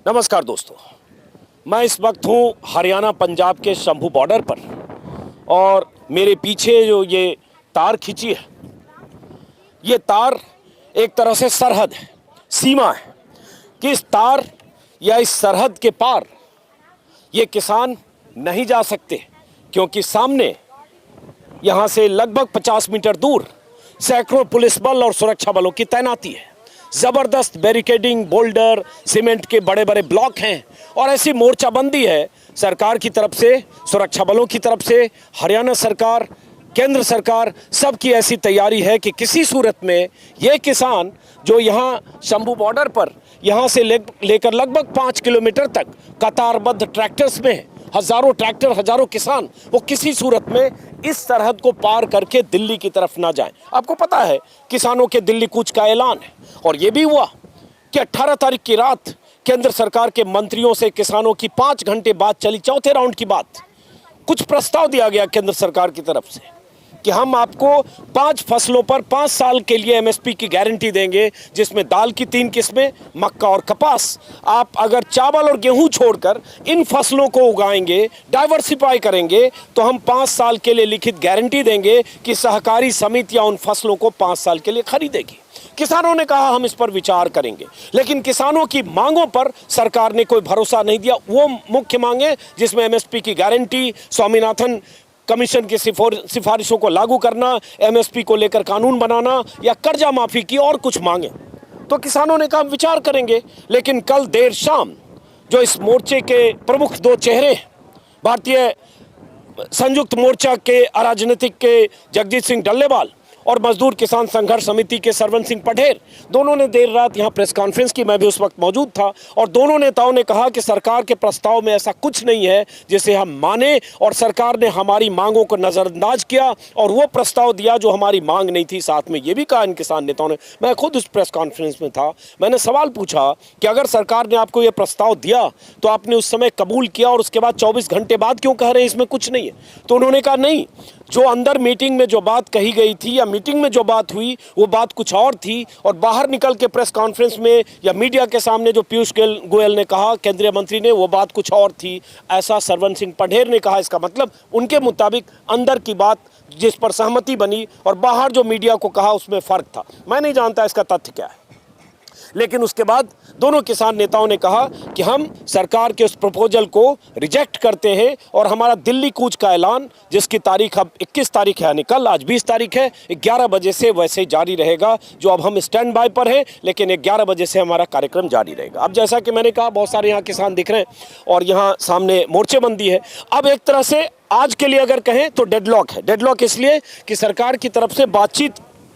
नमस्कार दोस्तों, मैं इस वक्त हूँ हरियाणा पंजाब के शंभू बॉर्डर पर और मेरे पीछे जो ये तार खींची है, ये तार एक तरह से सरहद है, सीमा है कि इस तार या इस सरहद के पार ये किसान नहीं जा सकते, क्योंकि सामने यहाँ से लगभग 50 मीटर दूर सैकड़ों पुलिस बल और सुरक्षा बलों की तैनाती है। ज़बरदस्त बैरिकेडिंग, बोल्डर, सीमेंट के बड़े बड़े ब्लॉक हैं और ऐसी मोर्चाबंदी है सरकार की तरफ से, सुरक्षा बलों की तरफ से, हरियाणा सरकार, केंद्र सरकार, सबकी ऐसी तैयारी है कि किसी सूरत में ये किसान जो यहाँ शंभू बॉर्डर पर यहाँ से लेकर लगभग 5 किलोमीटर तक कतारबद्ध ट्रैक्टर्स में हज़ारों ट्रैक्टर, हज़ारों किसान, वो किसी सूरत में इस सरहद को पार करके दिल्ली की तरफ ना जाएं। आपको पता है किसानों के दिल्ली कूच का ऐलान है और ये भी हुआ कि 18 तारीख की रात केंद्र सरकार के मंत्रियों से किसानों की 5 घंटे बाद चली चौथे राउंड की बात, कुछ प्रस्ताव दिया गया केंद्र सरकार की तरफ से कि हम आपको 5 फसलों पर 5 साल के लिए एमएसपी की गारंटी देंगे, जिसमें दाल की 3 किस्में, मक्का और कपास। आप अगर चावल और गेहूं छोड़कर इन फसलों को उगाएंगे, डाइवर्सिफाई करेंगे, तो हम 5 साल के लिए लिखित गारंटी देंगे कि सहकारी समितियां उन फसलों को 5 साल के लिए खरीदेगी। किसानों ने कहा हम इस पर विचार करेंगे, लेकिन किसानों की मांगों पर सरकार ने कोई भरोसा नहीं दिया। वो मुख्य मांगे जिसमें एमएसपी की गारंटी, स्वामीनाथन कमीशन की सिफारिशों को लागू करना, एमएसपी को लेकर कानून बनाना या कर्जा माफी की और कुछ मांगे, तो किसानों ने कहा हम विचार करेंगे। लेकिन कल देर शाम जो इस मोर्चे के प्रमुख 2 चेहरे, भारतीय संयुक्त मोर्चा के अराजनीतिक के जगजीत सिंह डल्लेवाल और मजदूर किसान संघर्ष समिति के सरवन सिंह पढ़ेर, दोनों ने देर रात यहाँ प्रेस कॉन्फ्रेंस की, मैं भी उस वक्त मौजूद था, और दोनों नेताओं ने कहा कि सरकार के प्रस्ताव में ऐसा कुछ नहीं है जिसे हम माने, और सरकार ने हमारी मांगों को नज़रअंदाज किया और वो प्रस्ताव दिया जो हमारी मांग नहीं थी। साथ में ये भी कहा इन किसान नेताओं ने, मैं खुद उस प्रेस कॉन्फ्रेंस में था, मैंने सवाल पूछा कि अगर सरकार ने आपको ये प्रस्ताव दिया तो आपने उस समय कबूल किया और उसके बाद 24 घंटे बाद क्यों कह रहे हैं इसमें कुछ नहीं है? तो उन्होंने कहा नहीं, जो अंदर मीटिंग में जो बात कही गई थी या मीटिंग में जो बात हुई वो बात कुछ और थी, और बाहर निकल के प्रेस कॉन्फ्रेंस में या मीडिया के सामने जो पीयूष गोयल ने कहा, केंद्रीय मंत्री ने, वो बात कुछ और थी, ऐसा सरवन सिंह पढ़ेर ने कहा। इसका मतलब उनके मुताबिक अंदर की बात जिस पर सहमति बनी और बाहर जो मीडिया को कहा उसमें फ़र्क था। मैं नहीं जानता इसका तथ्य क्या है, लेकिन उसके बाद दोनों किसान नेताओं ने कहा कि हम सरकार के उस प्रपोजल को रिजेक्ट करते हैं और हमारा दिल्ली कूच का ऐलान, जिसकी तारीख अब 21 तारीख है, यानी कल, आज 20 तारीख है, 11 बजे से वैसे ही जारी रहेगा। जो अब हम स्टैंड बाय पर हैं, लेकिन 11 बजे से हमारा कार्यक्रम जारी रहेगा। अब जैसा कि मैंने कहा, बहुत सारे यहाँ किसान दिख रहे हैं और यहाँ सामने मोर्चेबंदी है। अब एक तरह से आज के लिए अगर कहें तो डेडलॉक है। डेडलॉक इसलिए कि सरकार की तरफ से बातचीत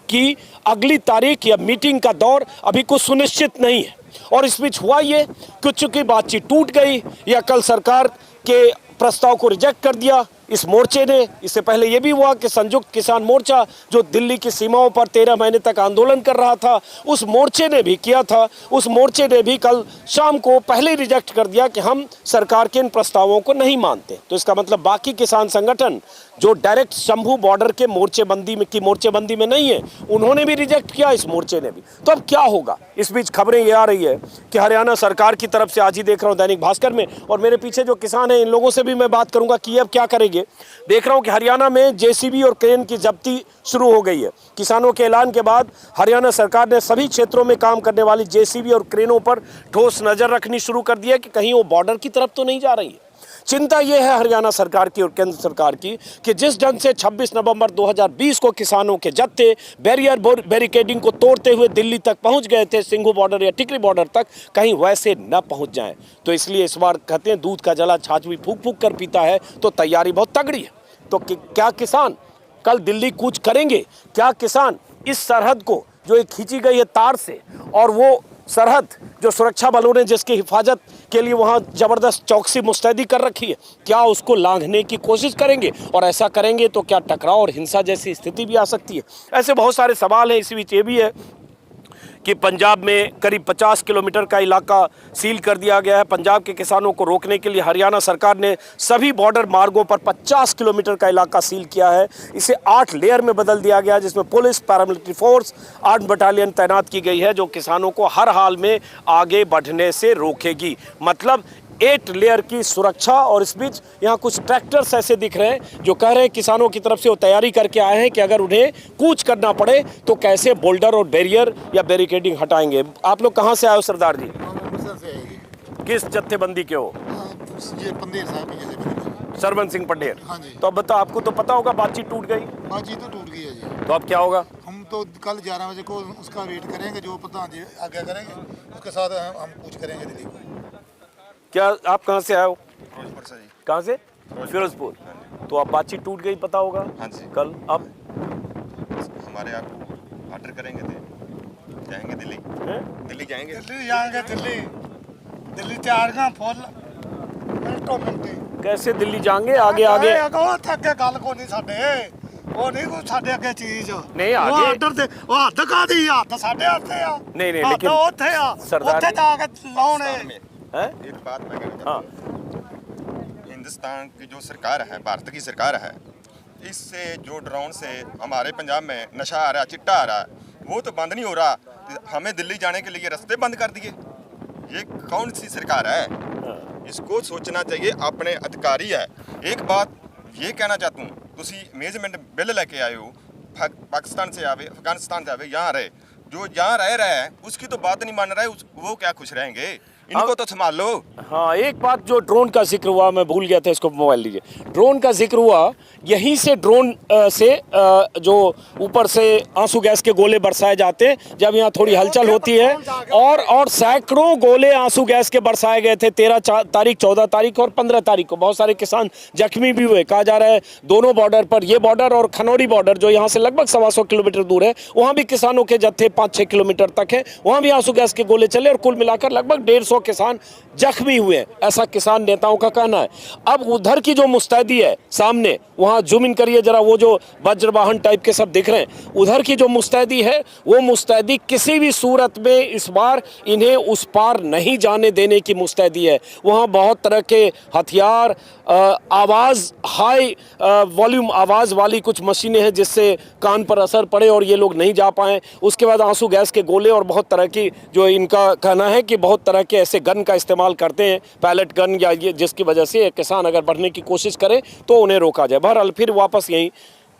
की अगली तारीख या मीटिंग का दौर अभी कुछ सुनिश्चित नहीं है, और इस बीच हुआ ये कि चूंकि बातचीत टूट गई या कल सरकार के प्रस्ताव को रिजेक्ट कर दिया इस मोर्चे ने। इससे पहले ये भी हुआ कि संयुक्त किसान मोर्चा जो दिल्ली की सीमाओं पर 13 महीने तक आंदोलन कर रहा था, उस मोर्चे ने भी किया था, उस मोर्चे ने भी कल शाम को पहले ही रिजेक्ट कर दिया कि हम सरकार के इन प्रस्तावों को नहीं मानते। तो इसका मतलब बाकी किसान संगठन जो डायरेक्ट शंभू बॉर्डर के मोर्चेबंदी में नहीं है, उन्होंने भी रिजेक्ट किया, इस मोर्चे ने भी। तो अब क्या होगा? इस बीच खबरें ये आ रही है कि हरियाणा सरकार की तरफ से, आज ही देख रहा हूँ दैनिक भास्कर में, और मेरे पीछे जो किसान हैं इन लोगों से भी मैं बात करूंगा कि अब क्या करेंगे। देख रहा हूं कि हरियाणा में जेसीबी और क्रेन की जब्ती शुरू हो गई है। किसानों के ऐलान के बाद हरियाणा सरकार ने सभी क्षेत्रों में काम करने वाली जेसीबी और क्रेनों पर ठोस नजर रखनी शुरू कर दी है कि कहीं वो बॉर्डर की तरफ तो नहीं जा रही है। चिंता यह है हरियाणा सरकार की और केंद्र सरकार की कि जिस ढंग से 26 नवंबर 2020 को किसानों के जत्थे बैरिकेडिंग को तोड़ते हुए दिल्ली तक पहुंच गए थे, सिंघू बॉर्डर या टिकरी बॉर्डर तक, कहीं वैसे न पहुंच जाएं। तो इसलिए इस बार कहते हैं दूध का जला छाछ भी फूंक फूंक कर पीता है, तो तैयारी बहुत तगड़ी है। तो क्या किसान कल दिल्ली कूच करेंगे? क्या किसान इस सरहद को जो एक खींची गई है तार से, और वो सरहद जो सुरक्षा बलों ने जिसकी हिफाजत के लिए वहाँ ज़बरदस्त चौकसी मुस्तैदी कर रखी है, क्या उसको लांघने की कोशिश करेंगे? और ऐसा करेंगे तो क्या टकराव और हिंसा जैसी स्थिति भी आ सकती है? ऐसे बहुत सारे सवाल हैं। इसी बीच ये भी है कि पंजाब में करीब 50 किलोमीटर का इलाका सील कर दिया गया है। पंजाब के किसानों को रोकने के लिए हरियाणा सरकार ने सभी बॉर्डर मार्गों पर 50 किलोमीटर का इलाका सील किया है। इसे 8 लेयर में बदल दिया गया, जिसमें पुलिस, पैरामिलिट्री फोर्स, 8 बटालियन तैनात की गई है, जो किसानों को हर हाल में आगे बढ़ने से रोकेगी। मतलब 8 लेयर की सुरक्षा। और इस बीच यहाँ कुछ ट्रैक्टर्स ऐसे दिख रहे हैं जो कह रहे हैं किसानों की तरफ से वो तैयारी करके आए हैं कि अगर उन्हें कूच करना पड़े तो कैसे बोल्डर और बैरियर या बैरिकेडिंग हटाएंगे। आप लोग कहाँ से आए हो सरदार जी? किस जत्थेबंदी के हो? ये पंदेर साहब की जत्थेबंदी। सरवन सिंह पंडेर। हाँ जी। तो अब बताओ, आपको तो पता होगा बातचीत टूट गई। बातचीत तो टूट गई है जी। तो अब क्या होगा? हम तो कल 11 बजे को उसका वेट करेंगे, जो प्रधान जी आज्ञा करेंगे उसके साथ हम पूछ करेंगे दिल्ली को। क्या आप कहाँ से आए हो? फिरोजपुर से जी। कहाँ से? फिरोजपुर। तो अब बातचीत टूट गई, पता होगा। हाँ जी। कल अब हमारे आप ऑर्डर करेंगे तो जाएंगे दिल्ली। दिल्ली जाएंगे। दिल्ली जाएंगे। दिल्ली चार फुल मिनटों मिनटी। कैसे दिल्ली जाएंगे? आगे आगे थके गल को नहीं साडे, वो नहीं कोई साडे अगे चीज नहीं आगे ऑर्डर दे वो हद का दी हद साडे हाथे आ। नहीं लेकिन ओथे आ सरदार ओथे जाके लाउने है। एक बात मैं कहना चाहता हाँ, हूँ, हिंदुस्तान की जो सरकार है, भारत की सरकार है, इससे जो ड्रोन से हमारे पंजाब में नशा आ रहा है, चिट्टा आ रहा है, वो तो बंद नहीं हो रहा। हमें दिल्ली जाने के लिए रास्ते बंद कर दिए। ये कौन सी सरकार है? इसको सोचना चाहिए। अपने अधिकारी है। एक बात ये कहना चाहता हूँ, तुसी मेजरमेंट बिल लेके आए हो, पाकिस्तान से आवे, अफगानिस्तान से आवे, यहाँ रहे, जो यहाँ रह रहा है उसकी तो बात नहीं मान रहा है, वो क्या खुश रहेंगे? इनको तो संभाल लो। हाँ, एक बात जो ड्रोन का जिक्र हुआ, मैं भूल गया था, इसको मोबाइल लीजिए। ड्रोन का जिक्र हुआ, यहीं से ड्रोन से जो ऊपर से आंसू गैस के गोले बरसाए जाते हैं जब यहाँ थोड़ी हलचल होती है, और सैकड़ों गोले आंसू गैस के बरसाए गए थे 13 तारीख, 14 तारीख और 15 तारीख को। बहुत सारे किसान जख्मी भी हुए। कहा जा रहा है दोनों बॉर्डर पर, ये बॉर्डर और खनौरी बॉर्डर जो यहाँ से लगभग 125 किलोमीटर दूर है, वहाँ भी किसानों के जत्थे 5-6 किलोमीटर तक है, वहाँ भी आंसू गैस के गोले चले और कुल मिलाकर लगभग 150 किसान जख्मी हुए, ऐसा किसान नेताओं का कहना है। अब उधर की जो मुस्तैदी है सामने, वहां जूम इन करिए जरा, वो जो वज्रवाहन टाइप के सब दिख रहे हैं, उधर की जो मुस्तैदी है, वो मुस्तैदी किसी भी सूरत में इस बार इन्हें उस पार नहीं जाने देने की मुस्तैदी है। वहां बहुत तरह के हथियार, आवाज, हाई वॉल्यूम आवाज वाली कुछ मशीनें हैं जिससे कान पर असर पड़े और ये लोग नहीं जा पाए। उसके बाद आंसू गैस के गोले और बहुत तरह की, जो इनका कहना है कि बहुत तरह के ऐसे गन का इस्तेमाल करते हैं, पैलेट गन या ये, जिसकी वजह से किसान अगर बढ़ने की कोशिश करे तो उन्हें रोका जाए। बहरहाल फिर वापस यहीं,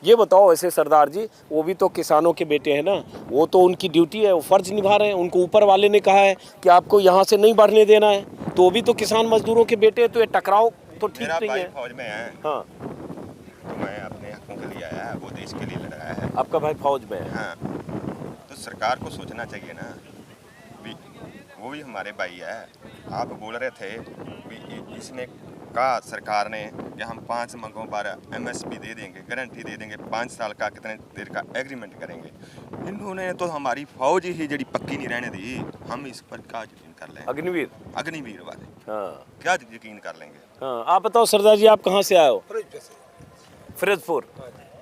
ये बताओ ऐसे सरदार जी, वो भी तो किसानों के बेटे हैं ना, वो तो उनकी ड्यूटी है, वो फर्ज निभा रहे हैं। उनको ऊपर वाले ने कहा है कि आपको यहाँ से नहीं बढ़ने देना है, तो वो भी तो किसान मजदूरों के बेटे हैं। तो ये टकराव तो ठीक नहीं है। फौज में है। हाँ, तो मैं अपने हकों के लिए आया है, वो देश के लिए लड़ रहा है। आपका भाई फौज में है। हाँ, तो सरकार को सोचना चाहिए ना, वो भी हमारे भाई है। आप बोल रहे थे भी इसने कहा सरकार ने कि हम 5 मंगों पर MSP दे देंगे, गारंटी दे देंगे, 5 साल का कितने देर का एग्रीमेंट करेंगे। इन्होंने तो हमारी फौज ही जड़ी पक्की नहीं रहने दी। हम इस पर क्या यकीन कर लेंगे? अग्निवीर वाले, हाँ, क्या यकीन कर लेंगे? हाँ, आप बताओ सरदार जी, आप कहाँ से आए हो? फिरोजपुर।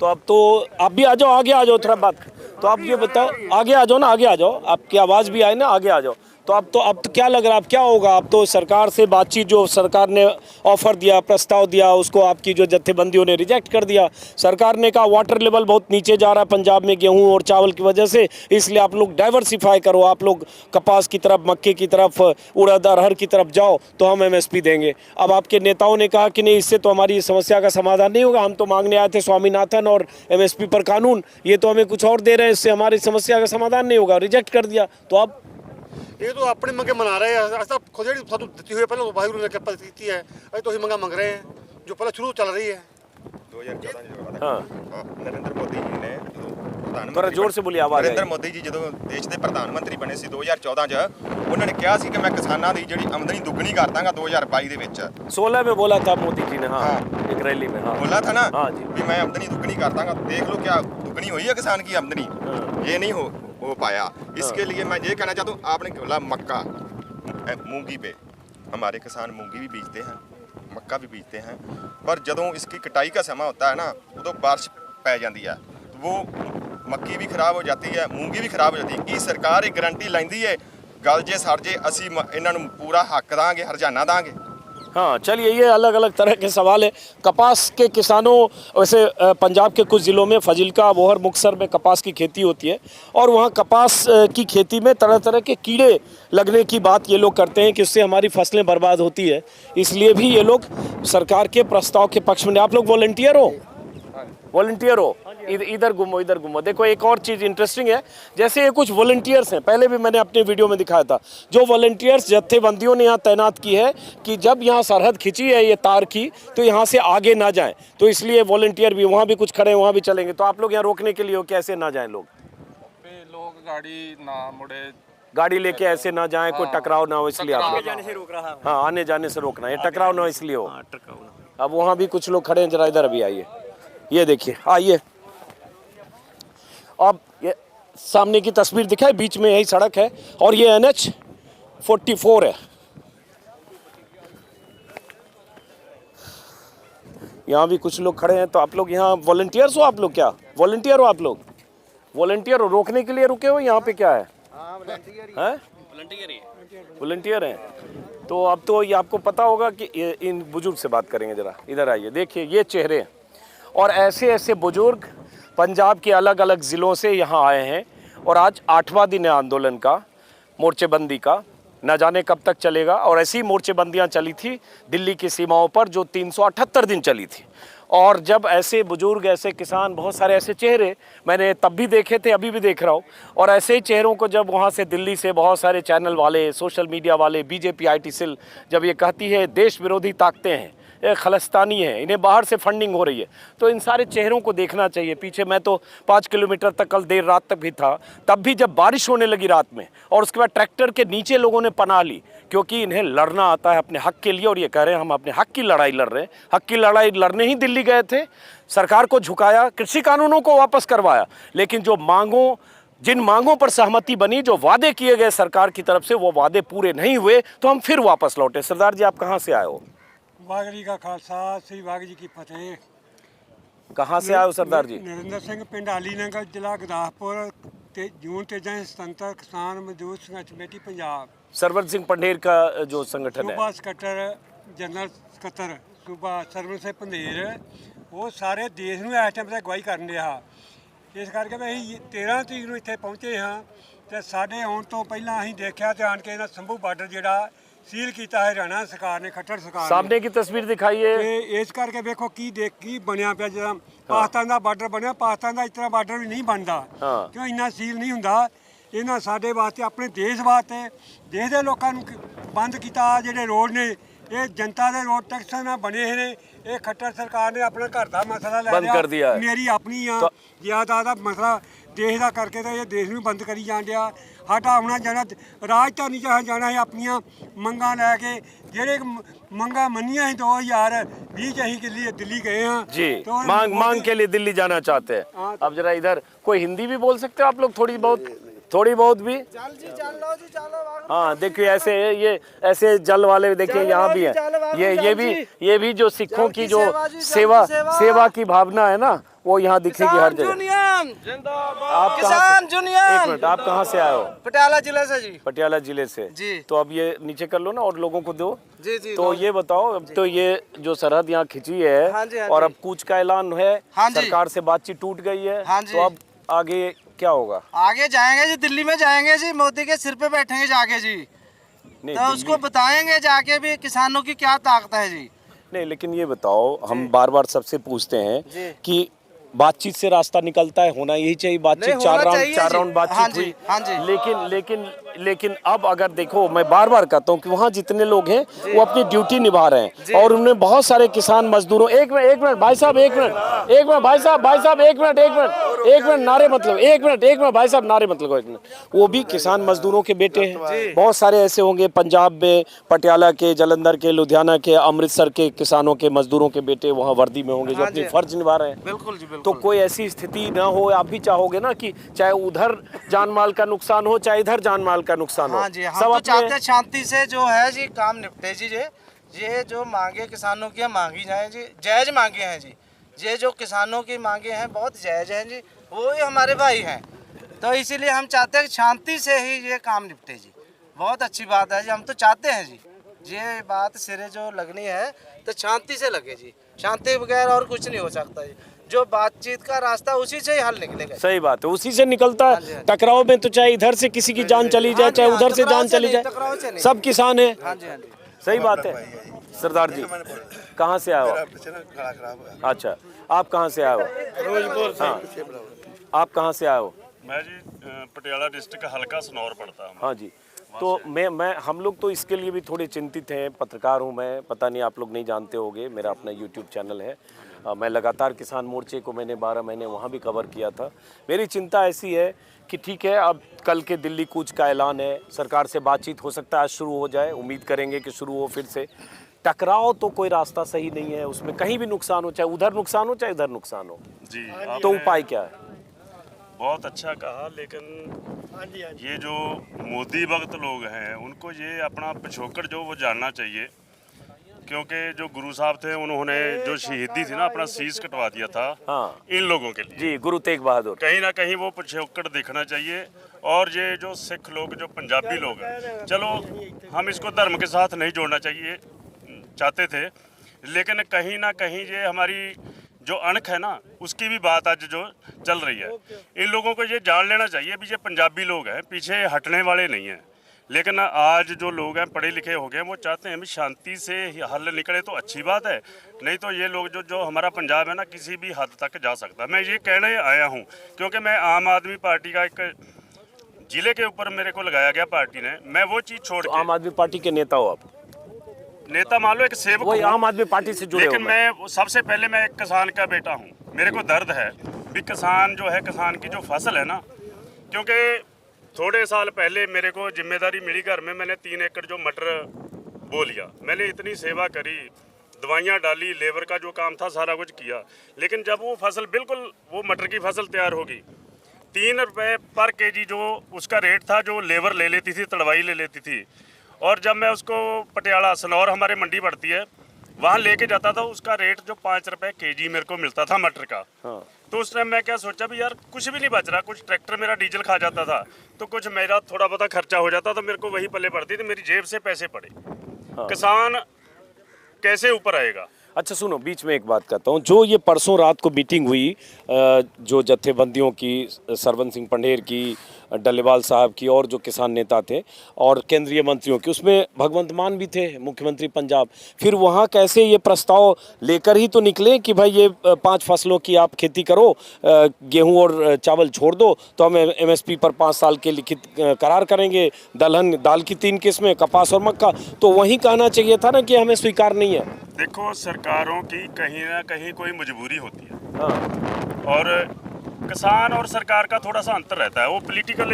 तो अब तो आप भी आ जाओ, आगे आ जाओ, थोड़ा बात। तो आप ये बताओ, आगे आ जाओ ना, आगे आ जाओ, आपकी आवाज़ भी आए ना, आगे आ जाओ। तो अब तो क्या लग रहा है, अब क्या होगा? अब तो सरकार से बातचीत, जो सरकार ने ऑफर दिया, प्रस्ताव दिया, उसको आपकी जो जत्थेबंदियों ने रिजेक्ट कर दिया। सरकार ने कहा वाटर लेवल बहुत नीचे जा रहा है पंजाब में गेहूं और चावल की वजह से, इसलिए आप लोग डाइवर्सिफाई करो, आप लोग कपास की तरफ, मक्के की तरफ, उड़द अरहर की तरफ जाओ, तो हम MSP देंगे। अब आपके नेताओं ने कहा कि नहीं, इससे तो हमारी समस्या का समाधान नहीं होगा, हम तो मांगने आए थे स्वामीनाथन और MSP पर कानून, ये तो हमें कुछ और दे रहे हैं, इससे हमारी समस्या का समाधान नहीं होगा, रिजेक्ट कर दिया। तो अब ये तो अपने मंगे मना रहे हैं। ऐसा खुद ही सानू ਦਿੱਤੀ ਹੋਈ ਪਹਿਲਾਂ ਵਾਹਿਗੁਰੂ ਨੇ ਕਿਰਪਾ ਕੀਤੀ ਹੈ, ਅਸੀਂ तो ही मंगा मंग रहे हैं जो पहले शुरू चल रही है। 2014 हाँ, नरेंद्र मोदी जी ने थोड़ा जोर से बोलिए, आवाज़ ਨਰਿੰਦਰ ਮੋਦੀ ਜੀ ਜਦੋਂ ਦੇਸ਼ ਦੇ ਪ੍ਰਧਾਨ ਮੰਤਰੀ ਬਣੇ ਸੀ 2014 'ਚ, ਉਹਨਾਂ ਨੇ ਕਿਹਾ ਸੀ ਕਿ ਮੈਂ ਕਿਸਾਨਾਂ ਦੀ ਜਿਹੜੀ ਆਮਦਨੀ ਦੁੱਗਣੀ ਕਰ ਦਾਂਗਾ 2022 ਦੇ ਵਿੱਚ। 16 में बोला था मोदी जी ने। हाँ, एक रैली में। हाँ, बोला था ना। हाँ जी। भी मैं आमदनी दुगनी कर दांगा। देख लो क्या दुगनी हुई है किसान की आमदनी। ये नहीं हो पाया। इसके लिए मैं ये कहना चाहता हूँ, आपने बोला मक्का, मूंगी पे, हमारे किसान मूंगी भी बीजते हैं, मक्का भी बीजते हैं, पर जदों इसकी कटाई का समा होता है ना, उदों बारिश पै जाती है, तो वो ਮੱਕੀ ਵੀ ਖਰਾਬ ਹੋ ਜਾਂਦੀ ਹੈ, ਮੂੰਗੀ ਵੀ ਖਰਾਬ ਹੋ ਜਾਂਦੀ ਹੈ। ਕੀ ਸਰਕਾਰ ਇਹ ਗਾਰੰਟੀ ਲੈਂਦੀ ਹੈ ਗੱਲ ਜੇ ਸੜ ਜੇ ਅਸੀਂ ਇਹਨਾਂ ਨੂੰ ਪੂਰਾ ਹੱਕ ਦਾਂਗੇ, ਹਰਜਾਨਾ ਦਾਂਗੇ? हाँ चलिए, ये अलग अलग तरह के सवाल है। कपास के किसानों, वैसे पंजाब के कुछ ज़िलों में फजिल्का, बोहर, मुक्तसर में कपास की खेती होती है और वहाँ कपास की खेती में तरह तरह के कीड़े लगने की बात ये लोग करते हैं कि उससे हमारी फसलें बर्बाद होती है। इसलिए भी ये लोग सरकार के प्रस्ताव के पक्ष में। आप लोग वॉलंटियर हो? वॉलंटियर हो? इधर घूमो, इधर घूमो। देखो एक और चीज़ इंटरेस्टिंग है, जैसे ये कुछ वॉलंटियर्स हैं, पहले भी मैंने अपने वीडियो में दिखाया था, जो वॉलंटियर्स जत्थेबंदियों ने यहाँ तैनात की है कि जब यहाँ सरहद खिंची है ये तार की तो यहाँ से आगे ना जाएं, तो इसलिए वॉलंटियर भी वहाँ भी कुछ खड़े हैं, वहाँ भी चलेंगे। तो आप लोग यहाँ रोकने के लिए हो, कैसे ना जाएं लोग? लोग गाड़ी ना मुड़े, गाड़ी लेके ऐसे ना जाएं, कोई टकराव ना हो, इसलिए आप लोग जाने से रोक रहा है। हाँ आने जाने से रोकना, ये टकराव ना हो इसलिए हो। अब वहाँ भी कुछ लोग खड़े हैं, जरा इधर अभी आइए, ये देखिए, आइए। अब ये सामने की तस्वीर दिखाए, बीच में यही सड़क है और ये NH 44 है। यहाँ भी कुछ लोग खड़े हैं। तो आप लोग यहाँ वॉलंटियर्स हो? आप लोग क्या वॉलंटियर हो? आप लोग वॉलंटियर हो, रोकने के लिए रुके हो? यहाँ पे क्या है? वॉलंटियर हैं। तो अब तो ये आपको पता होगा कि इन बुजुर्ग से बात करेंगे, जरा इधर आइए। देखिए ये चेहरे हैं और ऐसे ऐसे बुजुर्ग पंजाब के अलग अलग ज़िलों से यहाँ आए हैं और आज 8वां दिन है आंदोलन का, मोर्चेबंदी का। न जाने कब तक चलेगा। और ऐसी मोर्चेबंदियाँ चली थी दिल्ली की सीमाओं पर जो 378 दिन चली थी। और जब ऐसे बुजुर्ग, ऐसे किसान, बहुत सारे ऐसे चेहरे मैंने तब भी देखे थे, अभी भी देख रहा हूँ, और ऐसे ही चेहरों को जब वहाँ से दिल्ली से बहुत सारे चैनल वाले, सोशल मीडिया वाले, बीजेपी IT सेल जब ये कहती है देश विरोधी ताकतें हैं, ये खलिस्तानी है, इन्हें बाहर से फंडिंग हो रही है, तो इन सारे चेहरों को देखना चाहिए। पीछे मैं तो 5 किलोमीटर तक कल देर रात तक भी था, तब भी जब बारिश होने लगी रात में और उसके बाद ट्रैक्टर के नीचे लोगों ने पनाह ली, क्योंकि इन्हें लड़ना आता है अपने हक के लिए। और ये कह रहे हैं हम अपने हक की लड़ाई लड़ रहे हैं। हक की लड़ाई लड़ने ही दिल्ली गए थे, सरकार को झुकाया, कृषि कानूनों को वापस करवाया, लेकिन जिन मांगों पर सहमति बनी, जो वादे किए गए सरकार की तरफ से, वो वादे पूरे नहीं हुए, तो हम फिर वापस लौटे। सरदार जी, आप कहाँ से आए हो? वागरी का खालसा, श्री वागरी की फतेह। कहाँ से आए हो सरदार जी? नरेंद्र सिंह, पिंड अलीनगर, जिला गुरदासपुर। जून 13 स्वतंत्र किसान मजदूर संघर्ष कमेटी पंजाब। सरवर सिंह पंडेर का जो संगठन है, सूबा सकੱਤਰ, जनरल ਸਕੱਤਰ सूबा सरवर सिंह पंडेर, वो सारे देश ਨੂੰ ਇਸ ਟਾਈਮ ਤੇ ਅਗਵਾਈ ਕਰਨ ਰਿਹਾ। ਇਸ ਕਰਕੇ ਵੀ ਅਸੀਂ 13 ਤਰੀਕ ਨੂੰ ਇੱਥੇ ਪਹੁੰਚੇ ਹਾਂ ਤੇ ਸਾਡੇ ਆਉਣ ਤੋਂ ਪਹਿਲਾਂ ਅਸੀਂ ਦੇਖਿਆ ਤੇ ਆਣ ਕੇ ਇਹਨਾਂ ਸੰਭੂ ਬਾਰਡਰ ਜਿਹੜਾ सील किया है हरियाणा सरकार ने, खट्टर सरकार ने। सामने की तस्वीर दिखाइए। इस करके देखो की बनया पे जिदा पाकिस्तान का बार्डर बनया, पाकिस्तान का इतना बार्डर भी नहीं बनता। क्यों इन्ना सील नहीं होंदा। इन्हां साडे वास्ते, अपने देश वास्ते, देश के लोगों बंद किया जिहड़े रोड ने, ये जनता के रोड टैक्सां नाल बने ने। ये खट्टर सरकार ने अपने घर का मसला लै बंद कर दिया है। मेरी अपनी ज्यादा का मसला देश का करके तो ये देश में बंद करी जान दिया। साडा आउणा जाना राजधानी च जाना है अपनियां मंगां लैके, जेहड़े मंगां मनियां 2020 च असीं दिल्ली गए हैं जी, तो मांग के लिए दिल्ली जाना चाहते हैं। अब जरा इधर कोई हिंदी भी बोल सकते हो आप लोग? थोड़ी बहुत भी। हाँ देखिए, ऐसे जल वाले देखिए यहाँ भी है। ये भी जो सिखों की जो सेवा की भावना है ना, वो यहाँ दिखेगी हर जगह। आप किसान यूनियन। एक मिनट, आप कहाँ से आए हो? पटियाला जिले से जी। पटियाला जिले से जी। तो अब ये नीचे कर लो ना और लोगों को दो। जी जी। तो ये बताओ, अब तो ये जो सरहद यहाँ खिंची है, हाँ जी, हाँ और जी। अब कूच का ऐलान है, हाँ जी। सरकार से बातचीत टूट गई है, हाँ जी। तो अब आगे क्या होगा? आगे जाएंगे जी, दिल्ली में जाएंगे जी, मोदी के सिर पे बैठेंगे जाके जी। नहीं, तो उसको बताएंगे जाके भी किसानों की क्या ताकत है जी। नहीं, लेकिन ये बताओ, हम बार बार सबसे पूछते हैं जी। कि बातचीत से रास्ता निकलता है, होना यही चाहिए बातचीत। नहीं, चार होना चाहिए राउंड जी। हाँ बातचीत जी, हुई। हाँ जी। लेकिन अब अगर देखो, मैं बार बार कहता हूँ कि वहाँ जितने लोग हैं वो अपनी ड्यूटी निभा रहे हैं, और उन्हें बहुत सारे किसान मजदूरों। एक मिनट भाई साहब, एक मिनट भाई साहब, एक मिनट नारे मतलब, एक मिनट भाई साहब, नारे मतलब एक मिनट। वो भी किसान मजदूरों के बेटे हैं। बहुत सारे ऐसे होंगे पंजाब में, पटियाला के, जालंधर के, लुधियाना के, अमृतसर के किसानों के, मजदूरों के बेटे वहाँ वर्दी में होंगे, जो अपनी फर्ज निभा रहे हैं। बिल्कुल जी, तो कोई ऐसी स्थिति ना हो, आप भी चाहोगे ना कि चाहे उधर जान माल का नुकसान हो, चाहे इधर जान माल का नुकसान हो। हाँ जी, हम तो चाहते हैं शांति से जो है जी काम निपटे जी। ये जो मांगे किसानों की मांगी जाए जी, जायज मांगे हैं जी। ये जो किसानों की मांगे हैं बहुत जायज़ हैं जी, वो ही हमारे भाई हैं। तो इसीलिए हम चाहते हैं कि शांति से ही ये काम निपटे जी। बहुत अच्छी बात है जी, हम तो चाहते हैं जी ये बात सिरे जो लगनी है तो शांति से लगे जी। शांति बगैर और कुछ नहीं हो सकता जी। जो बातचीत का रास्ता उसी से ही हल निकलेगा। सही बात है, उसी से निकलता हाँ जी, है। हाँ जी। टकराव में तो चाहे इधर से किसी की जान चली जाए, हाँ जी, चाहे हाँ, उधर से टकराव जान से चली नहीं, जाए, टकराव से नहीं। सब किसान है। हाँ जी, हाँ जी। सही बात है। सरदार जी कहाँ से आए हो? अच्छा, आप कहाँ से आए हो? ਫਿਰੋਜ਼ਪੁਰ हाँ, आप कहाँ से आए हो? मैं जी पटियाला डिस्ट्रिक्ट हल्का सनौर पड़ता हूँ। हाँ जी, तो मैं हम लोग तो इसके लिए भी थोड़े चिंतित हैं। पत्रकार हूँ मैं, पता नहीं आप लोग नहीं जानते होंगे, मेरा अपना यूट्यूब चैनल है। मैं लगातार किसान मोर्चे को मैंने 12 महीने वहाँ भी कवर किया था। मेरी चिंता ऐसी है कि ठीक है, अब कल के दिल्ली कूच का ऐलान है, सरकार से बातचीत हो सकता है आज शुरू हो जाए, उम्मीद करेंगे कि शुरू हो। फिर से टकराव तो कोई रास्ता सही नहीं है, उसमें कहीं भी नुकसान हो, चाहे उधर नुकसान हो चाहे इधर नुकसान हो। जी तो उपाय क्या है? बहुत अच्छा कहा, लेकिन ये जो मोदी भक्त लोग हैं उनको ये अपना पिछोकड़ जो वो जानना चाहिए, क्योंकि जो गुरु साहब थे उन्होंने जो शहीदी थी ना, अपना शीश कटवा दिया था हाँ इन लोगों के लिए। जी, गुरु तेग बहादुर। कहीं ना कहीं वो पिछोकड़ देखना चाहिए। और ये जो सिख लोग, जो पंजाबी लोग हैं, चलो हम इसको धर्म के साथ नहीं जोड़ना चाहिए चाहते थे, लेकिन कहीं ना कहीं ये हमारी जो अणख है ना, उसकी भी बात आज जो चल रही है। इन लोगों को ये जान लेना चाहिए भी ये पंजाबी लोग हैं, पीछे हटने वाले नहीं हैं। लेकिन आज जो लोग हैं पढ़े लिखे हो गए, वो चाहते हैं भी शांति से हल निकले तो अच्छी बात है, नहीं तो ये लोग जो हमारा पंजाब है ना, किसी भी हद तक जा सकता है। मैं ये कहने आया हूँ क्योंकि मैं आम आदमी पार्टी का एक जिले के ऊपर मेरे को लगाया गया पार्टी ने, मैं वो चीज़ छोड़ तो के आम आदमी पार्टी के नेता हो आप? नेता मान लो एक सेवक वही हूँ, आम आदमी पार्टी से जुड़े लेकिन हो। मैं सबसे पहले मैं एक किसान का बेटा हूँ। मेरे को दर्द है भी किसान जो है, किसान की जो फसल है ना, क्योंकि थोड़े साल पहले मेरे को जिम्मेदारी मिली घर में, मैंने 3 एकड़ जो मटर बो लिया। मैंने इतनी सेवा करी, दवाइयाँ डाली, लेबर का जो काम था सारा कुछ किया, लेकिन जब वो फसल बिल्कुल वो मटर की फसल तैयार होगी, 3 रुपये पर केजी जो उसका रेट था, जो लेबर ले लेती थी, तड़वाई ले लेती थी, और जब मैं उसको पटियाला सनौर हमारे मंडी पड़ती है वहाँ लेके जाता था, उसका रेट जो 5 रुपये केजी मेरे को मिलता था मटर का। हाँ। तो उस टाइम मैं क्या सोचा भी यार कुछ भी नहीं बच रहा, कुछ ट्रैक्टर मेरा डीजल खा जाता था, तो कुछ मेरा थोड़ा बहुत खर्चा हो जाता, तो मेरे को वही पल्ले पड़ती थी, मेरी जेब से पैसे पड़े। किसान कैसे ऊपर आएगा? अच्छा सुनो, बीच में एक बात कहता हूँ, जो ये परसों रात को मीटिंग हुई जो जत्थेबंदियों की, सरवन सिंह पंढेर की, डल्लेवाल साहब की और जो किसान नेता थे और केंद्रीय मंत्रियों की, उसमें भगवंत मान भी थे, मुख्यमंत्री पंजाब। फिर वहाँ कैसे ये प्रस्ताव लेकर ही तो निकले कि भाई ये 5 फसलों की आप खेती करो, गेहूं और चावल छोड़ दो तो हम MSP पर 5 साल के लिखित करार करेंगे, दलहन दाल की 3 किस्में, कपास और मक्का। तो वहीं कहना चाहिए था ना कि हमें स्वीकार नहीं है। देखो, सरकारों की कहीं ना कहीं कोई मजबूरी होती है, हाँ और किसान और सरकार का थोड़ा सा अंतर रहता है। वो पॉलिटिकल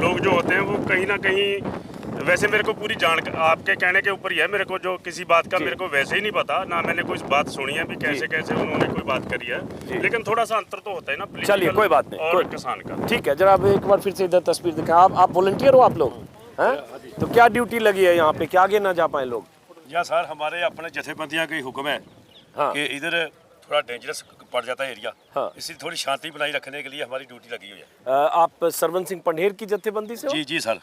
लोग जो होते हैं वो कहीं ना कहीं, वैसे मेरे को पूरी आपके कहने के ऊपर ही है, मेरे को जो किसी बात का मेरे को वैसे ही नहीं पता ना, मैंने कोई बात सुनी है भी कैसे कैसे उन्होंने कोई बात करी है, लेकिन थोड़ा सा अंतर तो होता है ना political चलिए, कोई बात नहीं, और किसान का। ठीक है, जरा आप एक बार फिर से इधर तस्वीर दिखा। आप वॉलंटियर हो आप लोग हैं? तो क्या ड्यूटी लगी है यहाँ पे कि आगे ना जा पाए लोग? या सर, हमारे अपने जथेबंदियां का ही हुक्म है हाँ। कि इधर थोड़ा डेंजरस पड़ जाता है एरिया, हाँ। इसलिए थोड़ी शांति बनाए रखने के लिए हमारी ड्यूटी लगी हुई है। आप सरवन सिंह पंढेर की जत्थेबंदी से हो? जी जी सर।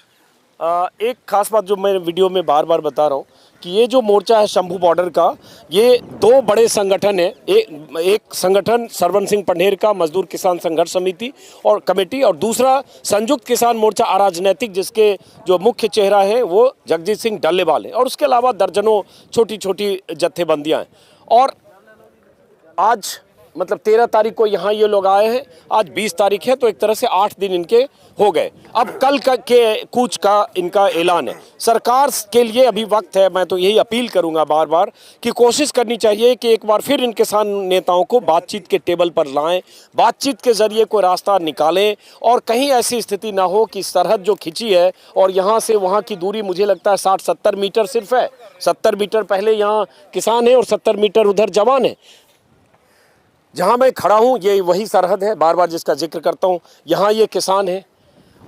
एक खास बात जो मैं वीडियो में बार बार बता रहा हूँ कि ये जो मोर्चा है शंभू बॉर्डर का, ये 2 बड़े संगठन है। एक संगठन सरवन सिंह पंढेर का मजदूर किसान संघर्ष समिति और कमेटी, और दूसरा संयुक्त किसान मोर्चा अराजनैतिक, जिसके जो मुख्य चेहरा है वो जगजीत सिंह डल्लेवाल है, और उसके अलावा दर्जनों छोटी छोटी जत्थेबंदियाँ हैं। और आज मतलब 13 तारीख को यहाँ ये लोग आए हैं, आज 20 तारीख है, तो एक तरह से 8 दिन इनके हो गए। अब कल के कूच का इनका ऐलान है। सरकार के लिए अभी वक्त है, मैं तो यही अपील करूंगा बार बार कि कोशिश करनी चाहिए कि एक बार फिर इन किसान नेताओं को बातचीत के टेबल पर लाएं, बातचीत के जरिए कोई रास्ता निकालें, और कहीं ऐसी स्थिति ना हो कि सरहद जो खिंची है और यहाँ से वहाँ की दूरी मुझे लगता है 60-70 मीटर सिर्फ है। 70 मीटर पहले यहाँ किसान है और 70 मीटर उधर जवान है। जहाँ मैं खड़ा हूँ ये वही सरहद है, बार बार जिसका जिक्र करता हूँ। यहाँ ये किसान है